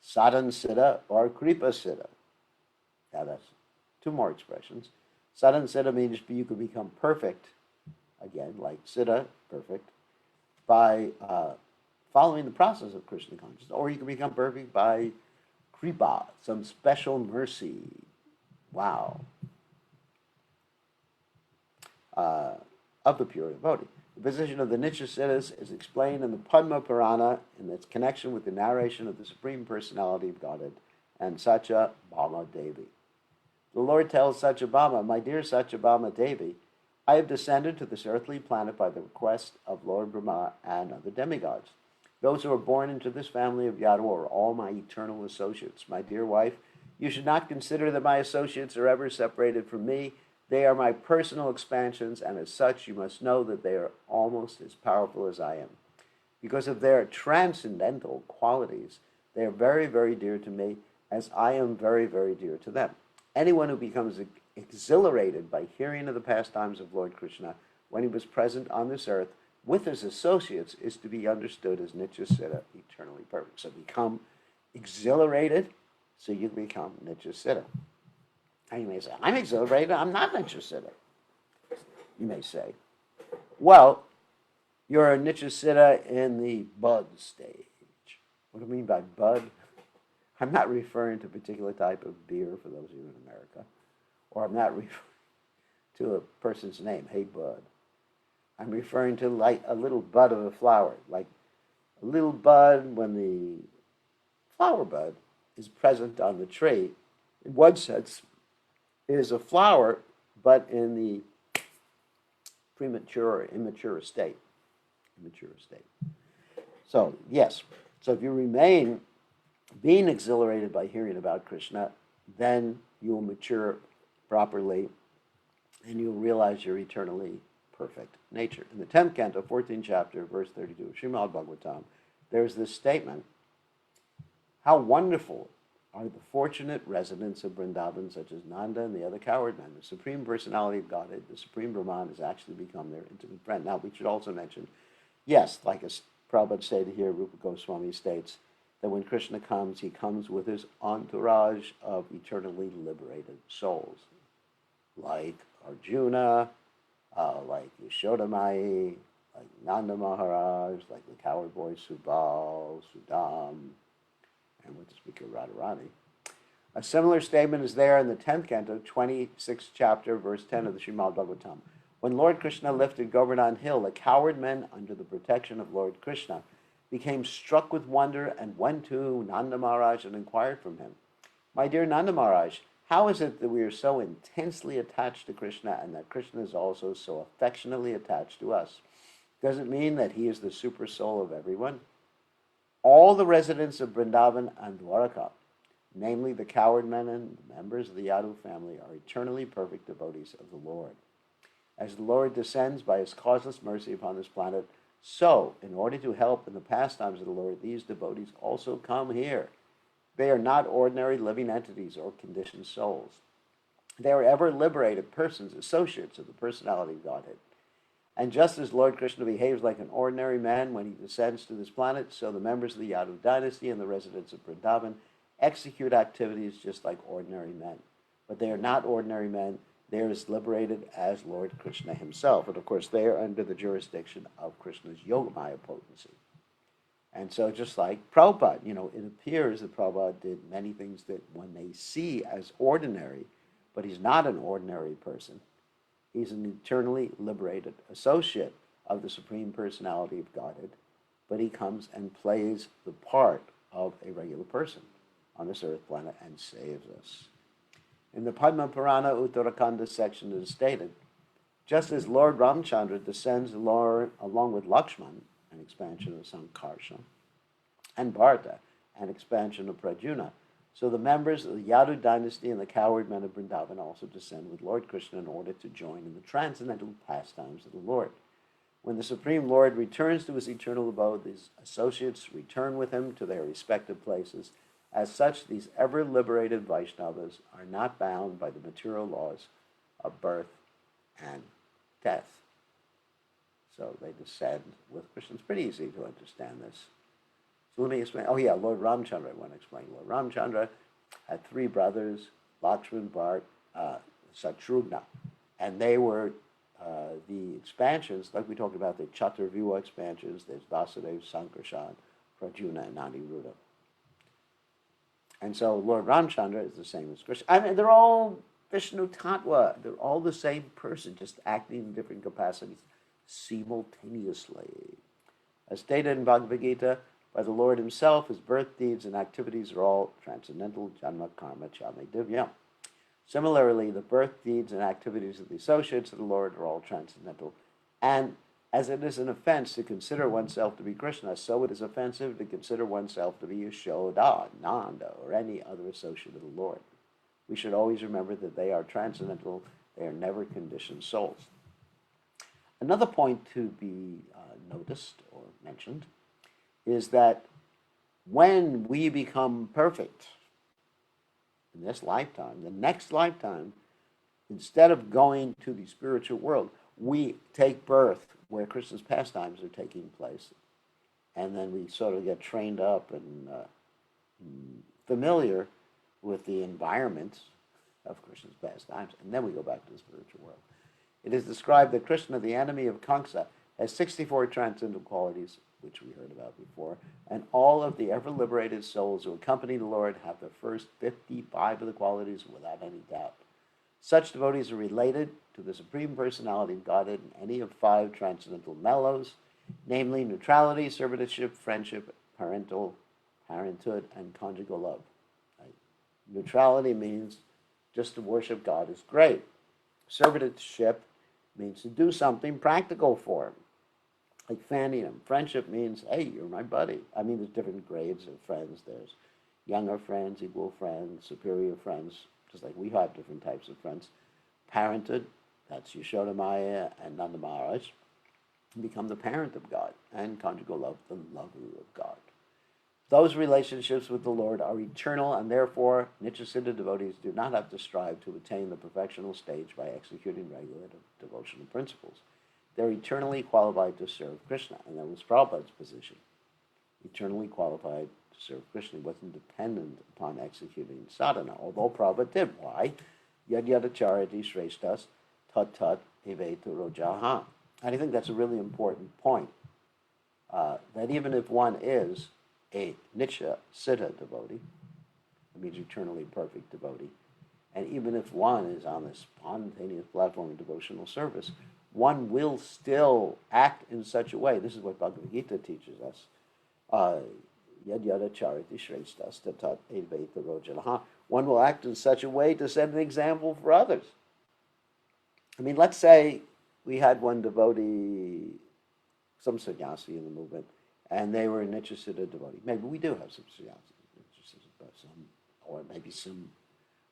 S1: Sadhan Siddha or Kripa Siddha. Now that's two more expressions. Sadhan Siddha means you can become perfect, again, like Siddha, perfect, by following the process of Krishna consciousness, or you can become perfect by Kripa, some special mercy. Wow. Of the pure devotee. The position of the Nitya Siddhas is explained in the Padma Purana in its connection with the narration of the Supreme Personality of Godhead and Satyabhama Devi. The Lord tells Satyabhama, "My dear Satyabhama Devi, I have descended to this earthly planet by the request of Lord Brahma and other demigods. Those who are born into this family of Yadu are all my eternal associates. My dear wife, you should not consider that my associates are ever separated from me. They are my personal expansions, and as such, you must know that they are almost as powerful as I am. Because of their transcendental qualities, they are very, very dear to me, as I am very, very dear to them. Anyone who becomes exhilarated by hearing of the pastimes of Lord Krishna when he was present on this earth with his associates is to be understood as Nitya Siddha, eternally perfect." So become exhilarated, so you become Nitya Siddha. And you may say, "I'm exhilarated, I'm not Nitya Siddha." You may say, well, you're a Nitya Siddha in the bud stage. What do I mean by bud? I'm not referring to a particular type of beer for those of you in America, or I'm not referring to a person's name, "Hey bud." I'm referring to like a little bud of a flower, like a little bud when the flower bud is present on the tree. In one sense, it is a flower, but in the premature or immature state. So, yes. So if you remain being exhilarated by hearing about Krishna, then you will mature properly and you'll realize your eternally perfect nature. In the 10th canto, 14th chapter, verse 32 of Srimad Bhagavatam, there's this statement, "How wonderful are the fortunate residents of Vrindavan, such as Nanda and the other coward men. The Supreme Personality of Godhead, the Supreme Brahman, has actually become their intimate friend." Now, we should also mention, yes, like as Prabhupada stated here, Rupa Goswami states, that when Krishna comes, he comes with his entourage of eternally liberated souls, like Arjuna, like Yashodamai, like Nanda Maharaj, like the coward boy Subal, Sudam, and with the speaker Radharani. A similar statement is there in the 10th canto, 26th chapter, verse 10 of the Srimad Bhagavatam. When Lord Krishna lifted Govardhan Hill, the coward men, under the protection of Lord Krishna, became struck with wonder and went to Nanda Maharaj and inquired from him, "My dear Nanda Maharaj, how is it that we are so intensely attached to Krishna and that Krishna is also so affectionately attached to us? Does it mean that he is the super soul of everyone? All the residents of Vrindavan and Dwaraka, namely the coward men and the members of the Yadu family, are eternally perfect devotees of the Lord. As the Lord descends by his causeless mercy upon this planet, so, in order to help in the pastimes of the Lord, these devotees also come here. They are not ordinary living entities or conditioned souls. They are ever liberated persons, associates of the personality of Godhead. And just as Lord Krishna behaves like an ordinary man when he descends to this planet, so the members of the Yadu dynasty and the residents of Vrindavan execute activities just like ordinary men. But they are not ordinary men. They are as liberated as Lord Krishna himself. And of course, they are under the jurisdiction of Krishna's Yogamaya potency. And so just like Prabhupada, it appears that Prabhupada did many things that one may see as ordinary, but he's not an ordinary person. He's an eternally liberated associate of the Supreme Personality of Godhead, but he comes and plays the part of a regular person on this earth planet and saves us. In the Padma Purana Uttarakhanda section, it is stated, just as Lord Ramchandra descends along with Lakshman, an expansion of Sankarsha, and Bharata, an expansion of Prajuna, so the members of the Yadu dynasty and the coward men of Vrindavan also descend with Lord Krishna in order to join in the transcendental pastimes of the Lord. When the Supreme Lord returns to his eternal abode, his associates return with him to their respective places. As such, these ever-liberated Vaishnavas are not bound by the material laws of birth and death. So they descend with Krishna. It's pretty easy to understand this. So let me explain. Oh yeah, Lord Ramchandra, I want to explain. Lord Ramchandra had three brothers, Lakshman, Bharat, Shatrugna. And they were the expansions, like we talked about, the Chaturvyuha expansions. There's Vasudeva, Sankarshan, Prajuna, and Aniruddha. And so Lord Ramchandra is the same as Krishna. I mean, they're all Vishnu Tattva. They're all the same person, just acting in different capacities simultaneously. As stated in Bhagavad Gita, by the Lord himself, his birth, deeds, and activities are all transcendental, janma, karma, chame, divya. Similarly, the birth, deeds, and activities of the associates of the Lord are all transcendental. And as it is an offense to consider oneself to be Krishna, so it is offensive to consider oneself to be Yashoda, Nanda, or any other associate of the Lord. We should always remember that they are transcendental, they are never conditioned souls. Another point to be noticed or mentioned is that when we become perfect in this lifetime, the next lifetime, instead of going to the spiritual world, we take birth where Krishna's pastimes are taking place. And then we sort of get trained up and familiar with the environment of Krishna's pastimes, and then we go back to the spiritual world. It is described that Krishna, the enemy of Kamsa, has 64 transcendental qualities, which we heard about before, and all of the ever-liberated souls who accompany the Lord have the first 55 of the qualities without any doubt. Such devotees are related to the Supreme Personality of Godhead in any of 5 transcendental mellows, namely neutrality, servitorship, friendship, parenthood, and conjugal love. Right? Neutrality means just to worship God is great. Servitorship means to do something practical for him, like fanning him. Friendship means, hey, you're my buddy. I mean, there's different grades of friends. There's younger friends, equal friends, superior friends, just like we have different types of friends. Parenthood, that's Yashoda Maya and Nanda Maharaj, become the parent of God, and conjugal love, the lover of God. Those relationships with the Lord are eternal, and therefore Nityasiddha devotees do not have to strive to attain the perfectional stage by executing regular devotional principles. They're eternally qualified to serve Krishna, and that was Prabhupada's position. Eternally qualified to serve Krishna. He wasn't dependent upon executing sadhana, although Prabhupada did. Why? Yad yad acharati shreshtas tat tat evetu rojaha. And I think that's a really important point, that even if one is a Nitya Siddha devotee, that means eternally perfect devotee, and even if one is on the spontaneous platform of devotional service, one will still act in such a way. This is what Bhagavad Gita teaches us. Yad yada chariti shreshtas tatat edvaita rojanaha. One will act in such a way to set an example for others. I mean, let's say we had one devotee, some sannyasi in the movement, and they were a Nityasiddha devotee. Maybe we do have some sannyasis, but or maybe some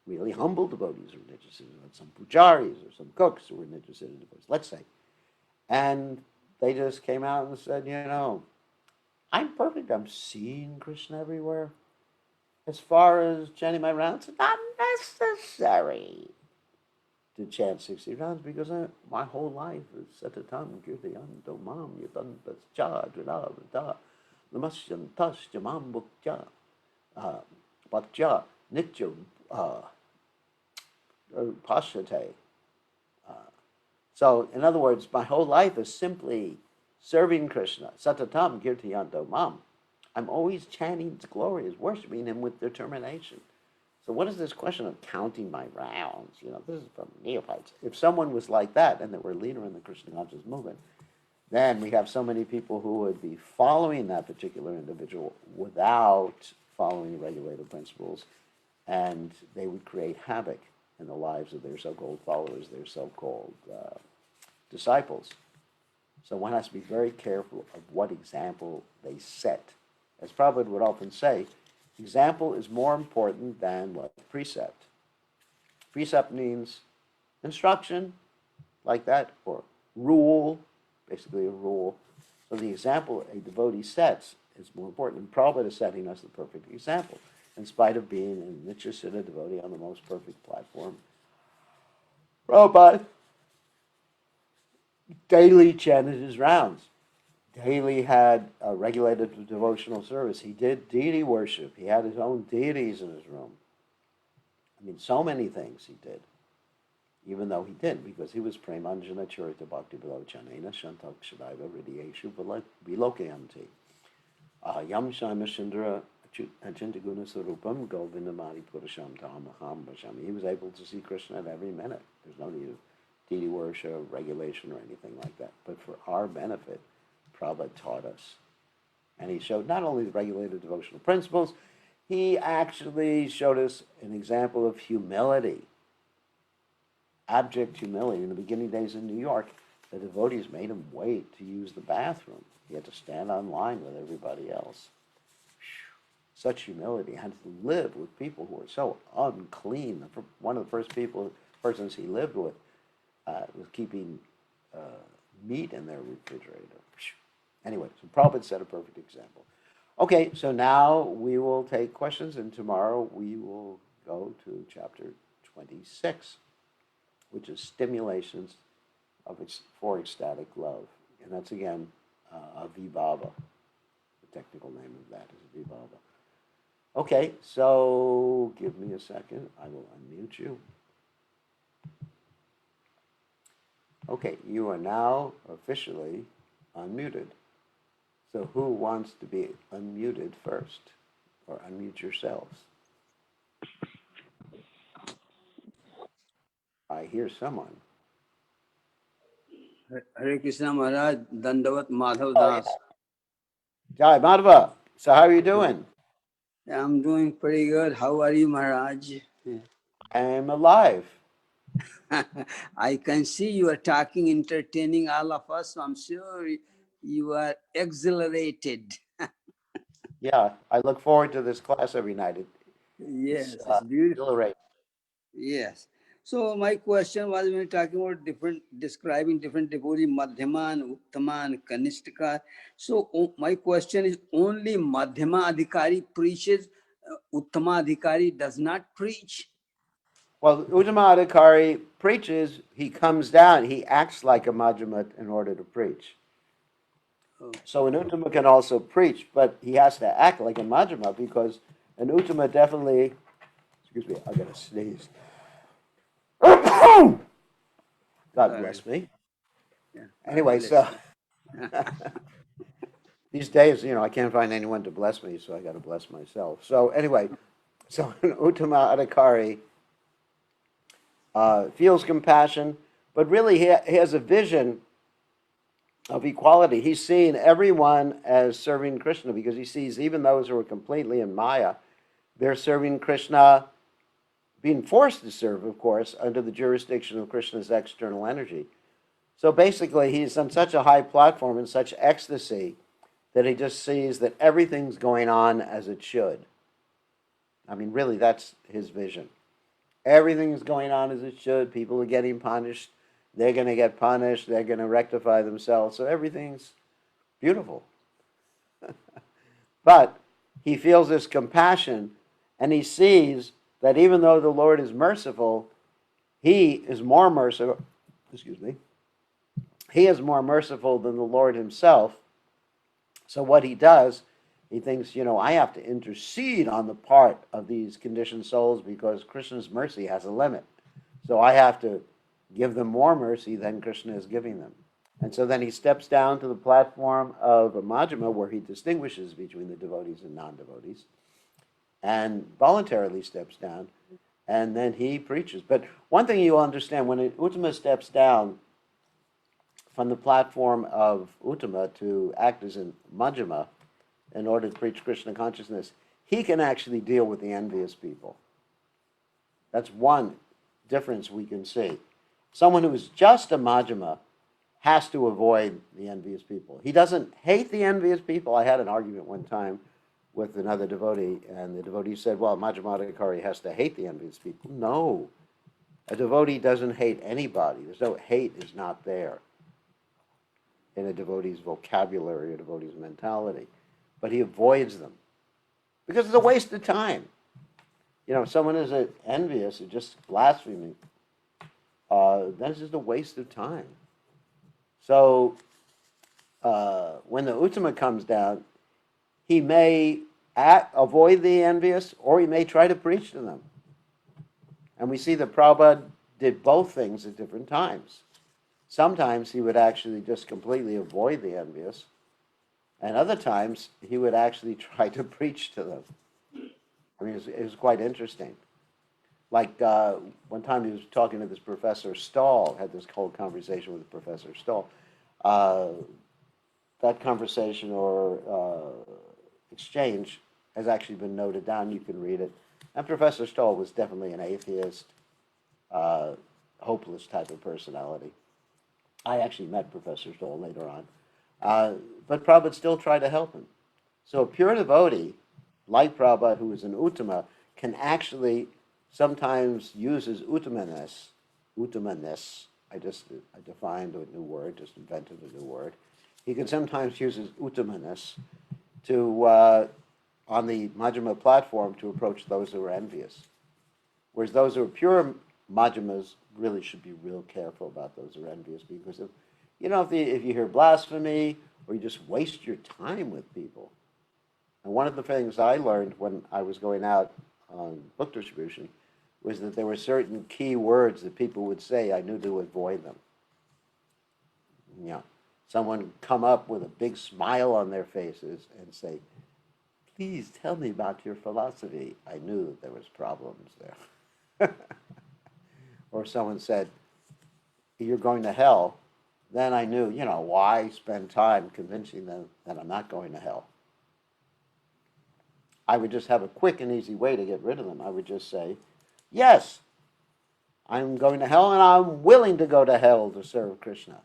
S1: really humble devotees who are Nityasiddha, some pujaris or some cooks who were Nityasiddha devotees, let's say. And they just came out and said, I'm perfect. I'm seeing Krishna everywhere. As far as chanting my rounds, it's not necessary to chant 60 rounds because my whole life is satatam kirtayanto mam yatantas cha drinavata namasyantas jamam bhukya bhaktya nitya pashyate. So, in other words, my whole life is simply serving Krishna. Satatam kirtayanto mam. I'm always chanting his glories, worshiping him with determination. So what is this question of counting my rounds? This is from neophytes. If someone was like that and they were a leader in the Krishna conscious movement, then we have so many people who would be following that particular individual without following the regulative principles, and they would create havoc in the lives of their so-called followers, their so-called disciples. So one has to be very careful of what example they set. As Prabhupada would often say, example is more important than what? Precept. Precept means instruction, like that, or rule, basically a rule. So the example a devotee sets is more important. And Prabhupada is setting us the perfect example, in spite of being a Nityasiddha devotee on the most perfect platform. Prabhupada daily chanted his rounds. Daily had a regulated devotional service. He did deity worship. He had his own deities in his room. I mean, so many things he did, even though he didn't, because he was Premanjana Charita Bhakti Vilochanena Shantak Shadaiva Hridiyeshu Vilokayanti. Yam Shama Shindra Achintaguna Sarupam Govindamari Purasham Tamaham Vashami. He was able to see Krishna at every minute. There's no need of deity worship, regulation, or anything like that. But for our benefit, Prabhupada taught us. And he showed not only the regulated devotional principles, he actually showed us an example of humility, abject humility. In the beginning days in New York, the devotees made him wait to use the bathroom. He had to stand on line with everybody else. Such humility. He had to live with people who were so unclean. One of the first persons he lived with was keeping meat in their refrigerator. Anyway, so Prabhupada set a perfect example. Okay, so now we will take questions, and tomorrow we will go to chapter 26, which is stimulations for ecstatic love. And that's, again, Avibhava. The technical name of that is Avibhava. Okay, so give me a second. I will unmute you. Okay, you are now officially unmuted. So who wants to be unmuted first? Or unmute yourselves? I hear someone.
S2: Hare Krishna Maharaj, Dandavat Madhav
S1: Oh,
S2: Das.
S1: Jai Madhava. So how are you doing?
S2: I'm doing pretty good. How are you, Maharaj?
S1: I'm alive.
S2: I can see you are talking, entertaining all of us. So I'm sure you are exhilarated.
S1: Yeah, I look forward to this class every night. It's
S2: Yes, it's beautiful.
S1: exhilarating.
S2: Yes. So my question was, when you're talking about describing different devotee, Madhyaman, Uttaman, Kanishtika. So my question is, only Madhyama Adhikari preaches, Uttama Adhikari does not preach?
S1: Well, Uttamadhikari preaches, he comes down, he acts like a Majjhima in order to preach.
S2: Oh.
S1: So an Uttama can also preach, but he has to act like a Majjhima because an Uttama definitely, excuse me, I gotta sneeze. God bless me.
S2: Yeah,
S1: Anyway, so these days, I can't find anyone to bless me, so I got to bless myself. So anyway, so an Uttama Adhikari feels compassion, but really he has a vision of equality. He's seeing everyone as serving Krishna because he sees even those who are completely in Maya, they're serving Krishna, being forced to serve, of course, under the jurisdiction of Krishna's external energy. So basically, he's on such a high platform in such ecstasy that he just sees that everything's going on as it should. I mean, really, that's his vision. Everything is going on as it should. People are getting punished. They're going to get punished. They're going to rectify themselves. So everything's beautiful. But he feels this compassion, And he sees that even though the Lord is merciful, he is more merciful, excuse me, he is more merciful than the Lord himself. So what he does, he thinks, I have to intercede on the part of these conditioned souls because Krishna's mercy has a limit. So I have to give them more mercy than Krishna is giving them. And so then he steps down to the platform of a Majjhima where he distinguishes between the devotees and non-devotees and voluntarily steps down, and then he preaches. But one thing you'll understand, when Uttama steps down from the platform of Uttama to act as a Majjhima in order to preach Krishna consciousness, he can actually deal with the envious people. That's one difference we can see. Someone who is just a Majjhima has to avoid the envious people. He doesn't hate the envious people. I had an argument one time with another devotee, and the devotee said, well, Majjhimadhikari has to hate the envious people. No. A devotee doesn't hate anybody. There's no hate is not there in a devotee's vocabulary, a devotee's mentality. But he avoids them because it's a waste of time. If someone is envious or just blaspheming, that's just a waste of time. So when the Uttama comes down, he may avoid the envious, or he may try to preach to them. And we see that Prabhupada did both things at different times. Sometimes he would actually just completely avoid the envious, and other times he would actually try to preach to them. I mean, it was quite interesting. Like one time he was talking to this Professor Stahl, had this whole conversation with Professor Stahl. That conversation or exchange has actually been noted down. You can read it. And Professor Stahl was definitely an atheist, hopeless type of personality. I actually met Professor Stahl later on. But Prabhupada still tried to help him. So a pure devotee, like Prabhupada, who is an Uttama, can actually sometimes use his Uttamaness. I defined a new word, just invented a new word. He can sometimes use his Uttamaness to, on the Majjhima platform, to approach those who are envious. Whereas those who are pure Majjhimas really should be real careful about those who are envious, because if you hear blasphemy, or you just waste your time with people. And one of the things I learned when I was going out on book distribution was that there were certain key words that people would say I knew to avoid them. Someone would come up with a big smile on their faces and say, please tell me about your philosophy. I knew that there was problems there. Or someone said, you're going to hell. Then I knew, why spend time convincing them that I'm not going to hell? I would just have a quick and easy way to get rid of them. I would just say, yes, I'm going to hell, and I'm willing to go to hell to serve Krishna.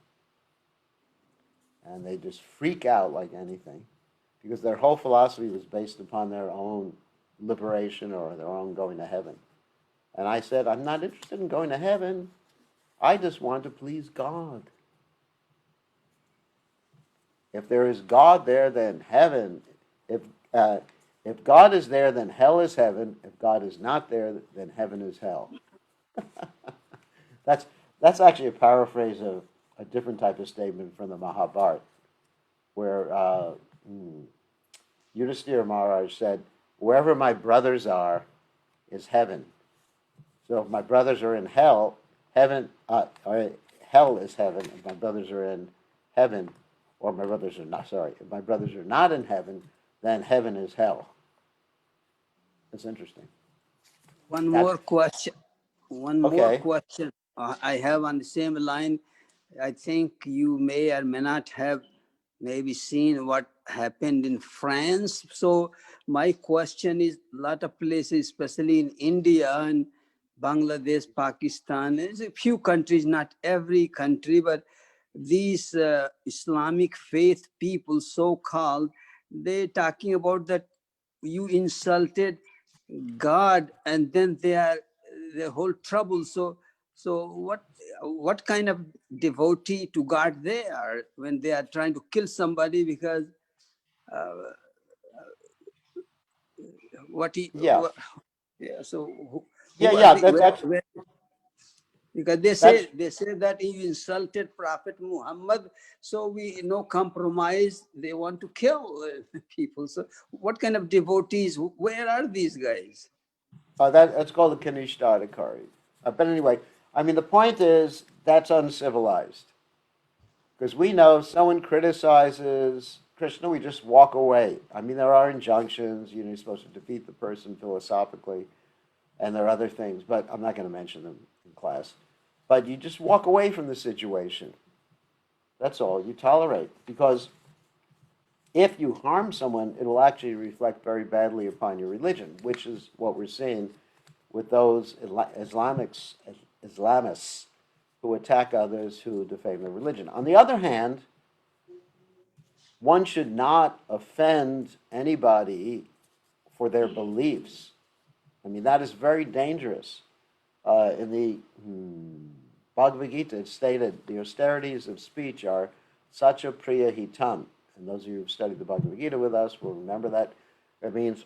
S1: And they just freak out like anything, because their whole philosophy was based upon their own liberation or their own going to heaven. And I said, I'm not interested in going to heaven. I just want to please God. If there is God there, then heaven. If God is there, then hell is heaven. If God is not there, then heaven is hell. That's actually a paraphrase of a different type of statement from the Mahabharata, where Yudhisthira Maharaj said, wherever my brothers are is heaven. So if my brothers are in hell, hell is heaven. If my brothers are in heaven, or my brothers are not, sorry, if my brothers are not in heaven, then heaven is hell. That's interesting.
S2: One more question.
S1: Okay.
S2: I have on the same line. I think you may or may not have maybe seen what happened in France. So my question is, a lot of places, especially in India and Bangladesh, Pakistan, there's a few countries, not every country, but these Islamic faith people, so-called, they're talking about that you insulted God, and then they are the whole trouble. So what kind of devotee to God they are when they are trying to kill somebody? Because what he,
S1: Yeah,
S2: yeah, so
S1: yeah,
S2: who are
S1: yeah.
S2: the, where, because
S1: That's
S2: they say that you insulted Prophet Muhammad, so we no compromise. They want to kill people. So what kind of devotees? Where are these guys?
S1: that's called the Kanishta Adhikari. But anyway, I mean, the point is that's uncivilized. Because we know if someone criticizes Krishna, we just walk away. I mean, there are injunctions, you're supposed to defeat the person philosophically, and there are other things, but I'm not going to mention them in class. But you just walk away from the situation. That's all. You tolerate. Because if you harm someone, it will actually reflect very badly upon your religion, which is what we're seeing with those Islamists who attack others who defame their religion. On the other hand, one should not offend anybody for their beliefs. I mean, that is very dangerous. In the Bhagavad Gita, it's stated the austerities of speech are sacha priya hitam. And those of you who've studied the Bhagavad Gita with us will remember that. It means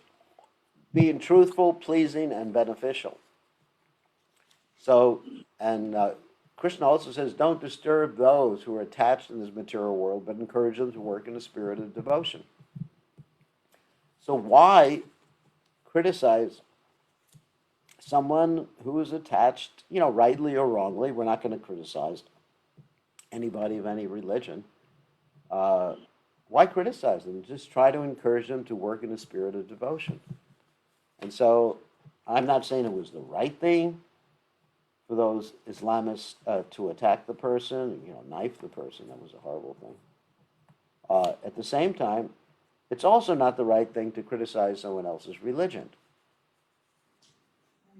S1: being truthful, pleasing, and beneficial. So, and Krishna also says, don't disturb those who are attached in this material world, but encourage them to work in a spirit of devotion. So why criticize someone who is attached, rightly or wrongly? We're not going to criticize anybody of any religion. Why criticize them? Just try to encourage them to work in a spirit of devotion. And so I'm not saying it was the right thing for those Islamists to attack the person, knife the person. That was a horrible thing. At the same time, it's also not the right thing to criticize someone else's religion.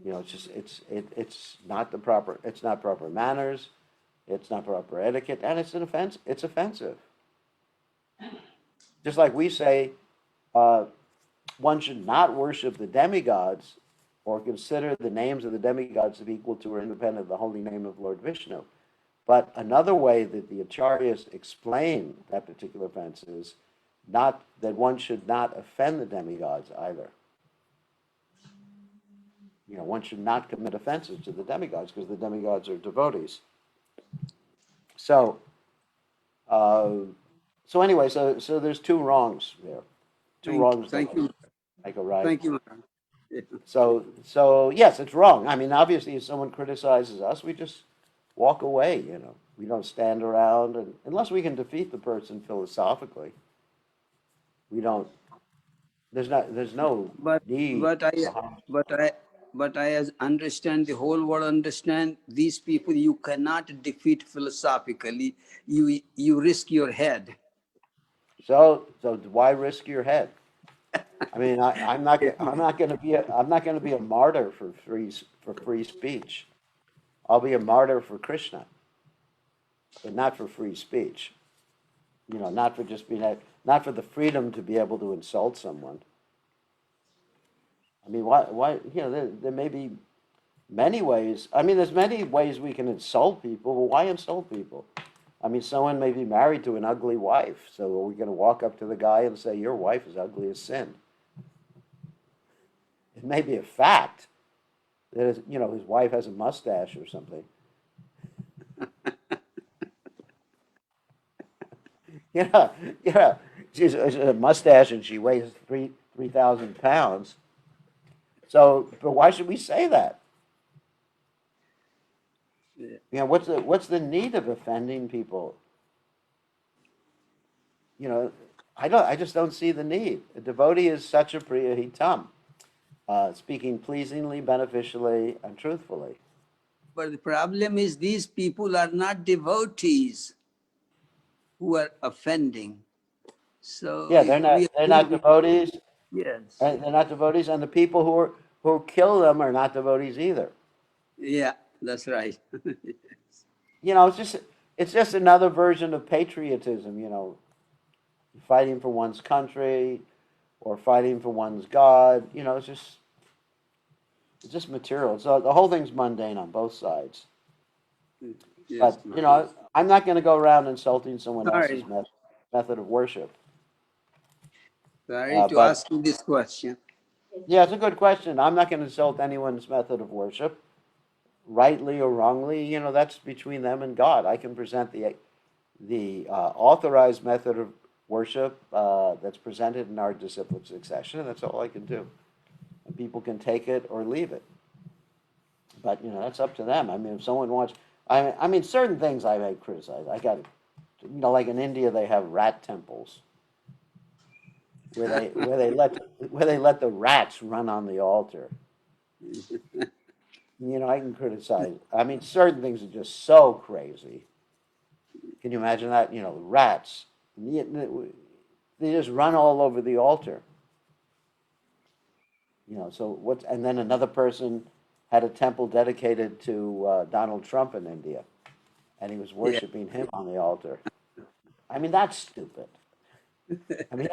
S1: It's not proper manners, it's not proper etiquette, and it's offensive. Just like we say, one should not worship the demigods or consider the names of the demigods to be equal to or independent of the holy name of Lord Vishnu. But another way that the acharyas explain that particular offense is not that one should not offend the demigods either. One should not commit offenses to the demigods because the demigods are devotees. So, uh, anyway, so there's two wrongs there. Two wrongs.
S2: Thank you.
S1: Like a right.
S2: Thank you.
S1: So yes, it's wrong. I mean, obviously, if someone criticizes us, we just walk away. We don't stand around, and unless we can defeat the person philosophically, we don't. There's no
S2: But
S1: need.
S2: but I but I but I as understand the whole world understand these people you cannot defeat philosophically. You risk your head.
S1: So why risk your head? I mean, I'm not going to be a martyr for free speech. I'll be a martyr for Krishna, but not for free speech. Not for just not for the freedom to be able to insult someone. I mean, why? There may be many ways. I mean, there's many ways we can insult people, but why insult people? I mean, someone may be married to an ugly wife, so are we going to walk up to the guy and say, your wife is ugly as sin? It may be a fact that his wife has a mustache or something. Yeah, she's a mustache and she weighs 3,000 pounds. So, but why should we say that? What's the need of offending people? I just don't see the need. A devotee is such a priya hitam, speaking pleasingly, beneficially, and truthfully.
S2: But the problem is these people are not devotees who are offending. So
S1: Yeah, they're not devotees.
S2: yes.
S1: And they're not devotees, and the people who kill them are not devotees either.
S2: Yeah, that's right.
S1: It's just another version of patriotism. Fighting for one's country or fighting for one's God. It's just material. So the whole thing's mundane on both sides.
S2: Yes,
S1: But I'm not going to go around insulting someone
S2: sorry.
S1: else's method of worship.
S2: Sorry to
S1: But
S2: ask you this question.
S1: Yeah, it's a good question. I'm not going to insult anyone's method of worship, rightly or wrongly. That's between them and God. I can present the authorized method of worship that's presented in our disciplic succession, and that's all I can do. And people can take it or leave it. But that's up to them. I mean, if someone wants, I mean, certain things I may criticize. I got, like in India, they have rat temples where they let the rats run on the altar. I can criticize. I mean, certain things are just so crazy. Can you imagine that? Rats. They just run all over the altar. So what? And then another person had a temple dedicated to Donald Trump in India, and he was
S2: Yeah.
S1: worshiping him on the altar. I mean, that's stupid. I mean,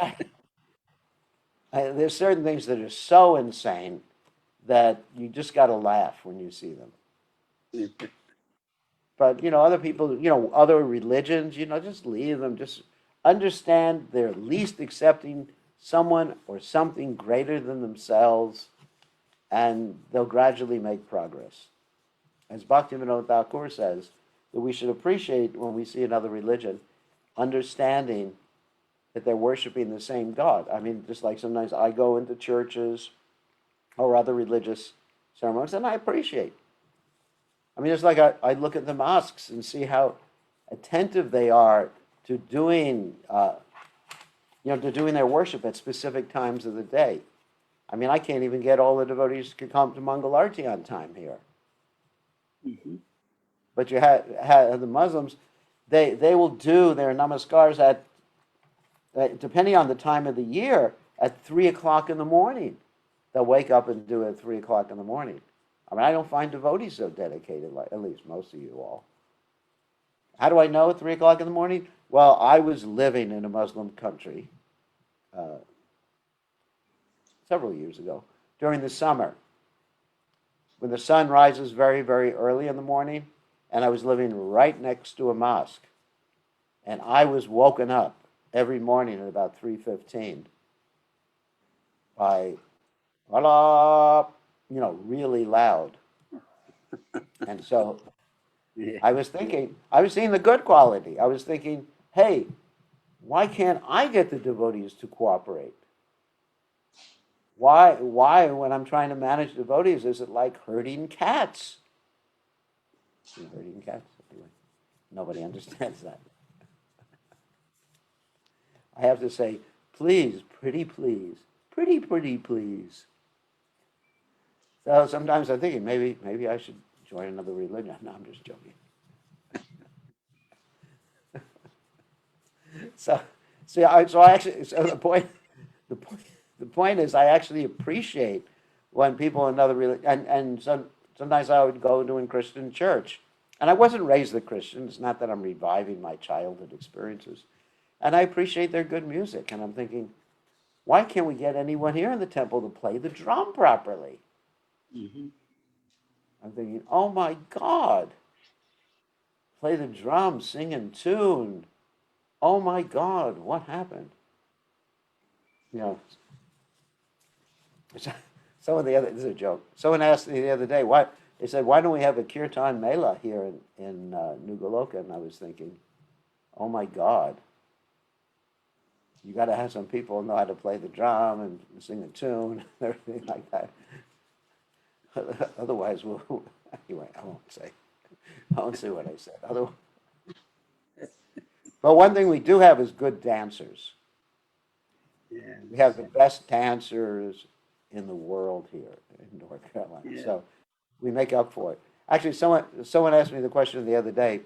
S1: there's certain things that are so insane that you just got to laugh when you see them. But other people, other religions, just leave them. Just understand they're least accepting someone or something greater than themselves, and they'll gradually make progress. As Bhaktivinoda Thakur says, that we should appreciate when we see another religion, understanding that they're worshiping the same God. I mean, just like sometimes I go into churches or other religious ceremonies, and I appreciate. I mean, it's like I look at the mosques and see how attentive they are to doing, to doing their worship at specific times of the day. I mean, I can't even get all the devotees to come to Mangalarti on time here.
S2: Mhm.
S1: But you have the Muslims, they will do their namaskars depending on the time of the year, at 3 o'clock in the morning. They'll wake up and do it at 3 o'clock in the morning. I mean, I don't find devotees so dedicated, like at least most of you all. How do I know at 3 o'clock in the morning? Well, I was living in a Muslim country uh, several years ago during the summer when the sun rises very, very early in the morning, and I was living right next to a mosque. And I was woken up every morning at about 3:15 by Allah, really loud. And so
S2: Yeah.
S1: I was seeing the good quality. I was thinking, hey, why can't I get the devotees to cooperate? Why, when I'm trying to manage devotees, is it like herding cats? Herding cats? Anyway, nobody understands that. I have to say, please, pretty, pretty, please. So sometimes I'm thinking maybe I should join another religion. No, I'm just joking. So, so the point, the point is, I actually appreciate when people in another religion, sometimes I would go to a Christian church, and I wasn't raised a Christian. It's not that I'm reviving my childhood experiences, and I appreciate their good music, and I'm thinking, why can't we get anyone here in the temple to play the drum properly?
S2: Mhm.
S1: I'm thinking, oh my God, play the drum, sing in tune. Oh my God, what happened? You know, someone this is a joke. Someone asked me the other day, why, they said, why don't we have a kirtan mela here in New Goloka? And I was thinking, oh my God, you got to have some people know how to play the drum and sing a tune and everything like that. Otherwise, anyway, I won't say what I said. But one thing we do have is good dancers. We have
S2: Yes.
S1: the best dancers in the world here in North Carolina.
S2: Yeah.
S1: So we make up for it. Actually, someone asked me the question the other day.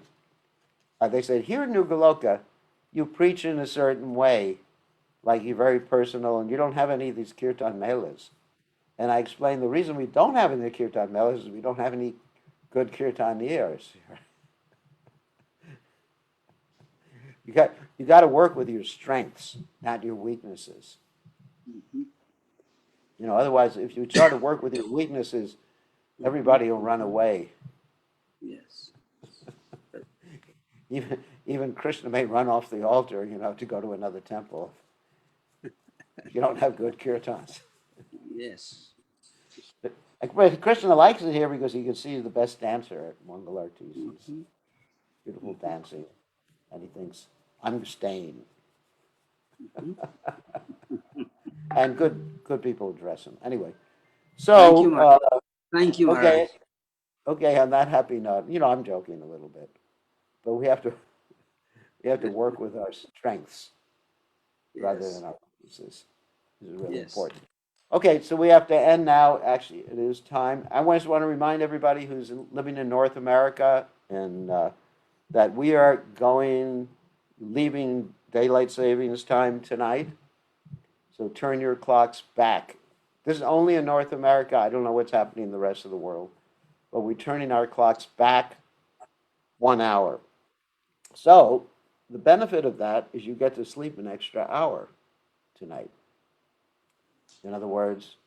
S1: They said, here in New Goloka, you preach in a certain way, like you're very personal, and you don't have any of these kirtan melas. And I explained the reason we don't have any kirtan melas is we don't have any good kirtaniers. You got to work with your strengths, not your weaknesses.
S2: Mhm.
S1: Otherwise, if you try to work with your weaknesses,
S2: Mhm.
S1: everybody will run away.
S2: Yes.
S1: Even Krishna may run off the altar, to go to another temple if you don't have good kirtans.
S2: Yes.
S1: But Krishna likes it here because he can see the best dancer at Mangalarti. It's
S2: Mhm.
S1: beautiful dancing, and he thinks I'm staying,
S2: Mhm.
S1: and good people address him anyway.
S2: Thank you,
S1: So
S2: Maharaj. Thank you, Maharaj.
S1: okay, okay. On that happy note, I'm joking a little bit, but we have to work with our strengths rather
S2: Yes.
S1: than our weaknesses. This is really
S2: Yes.
S1: important. Okay, so we have to end now. Actually, it is time. I just want to remind everybody who's living in North America and that we are leaving daylight savings time tonight. So turn your clocks back. This is only in North America. I don't know what's happening in the rest of the world, but we're turning our clocks back 1 hour. So the benefit of that is you get to sleep an extra hour tonight. In other words,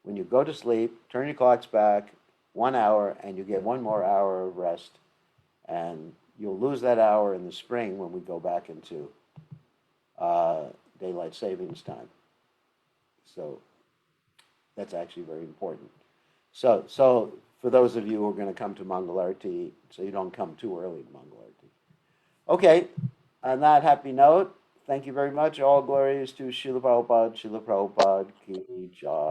S1: when you go to sleep, turn your clocks back 1 hour, and you get one more hour of rest. And you'll lose that hour in the spring when we go back into uh, daylight savings time. So that's actually very important. So for those of you who are going to come to Mangalarti, so you don't come too early to Mangalarti. Okay, on that happy note, thank you very much. All glories to Srila Prabhupada, Srila Prabhupada ki jai.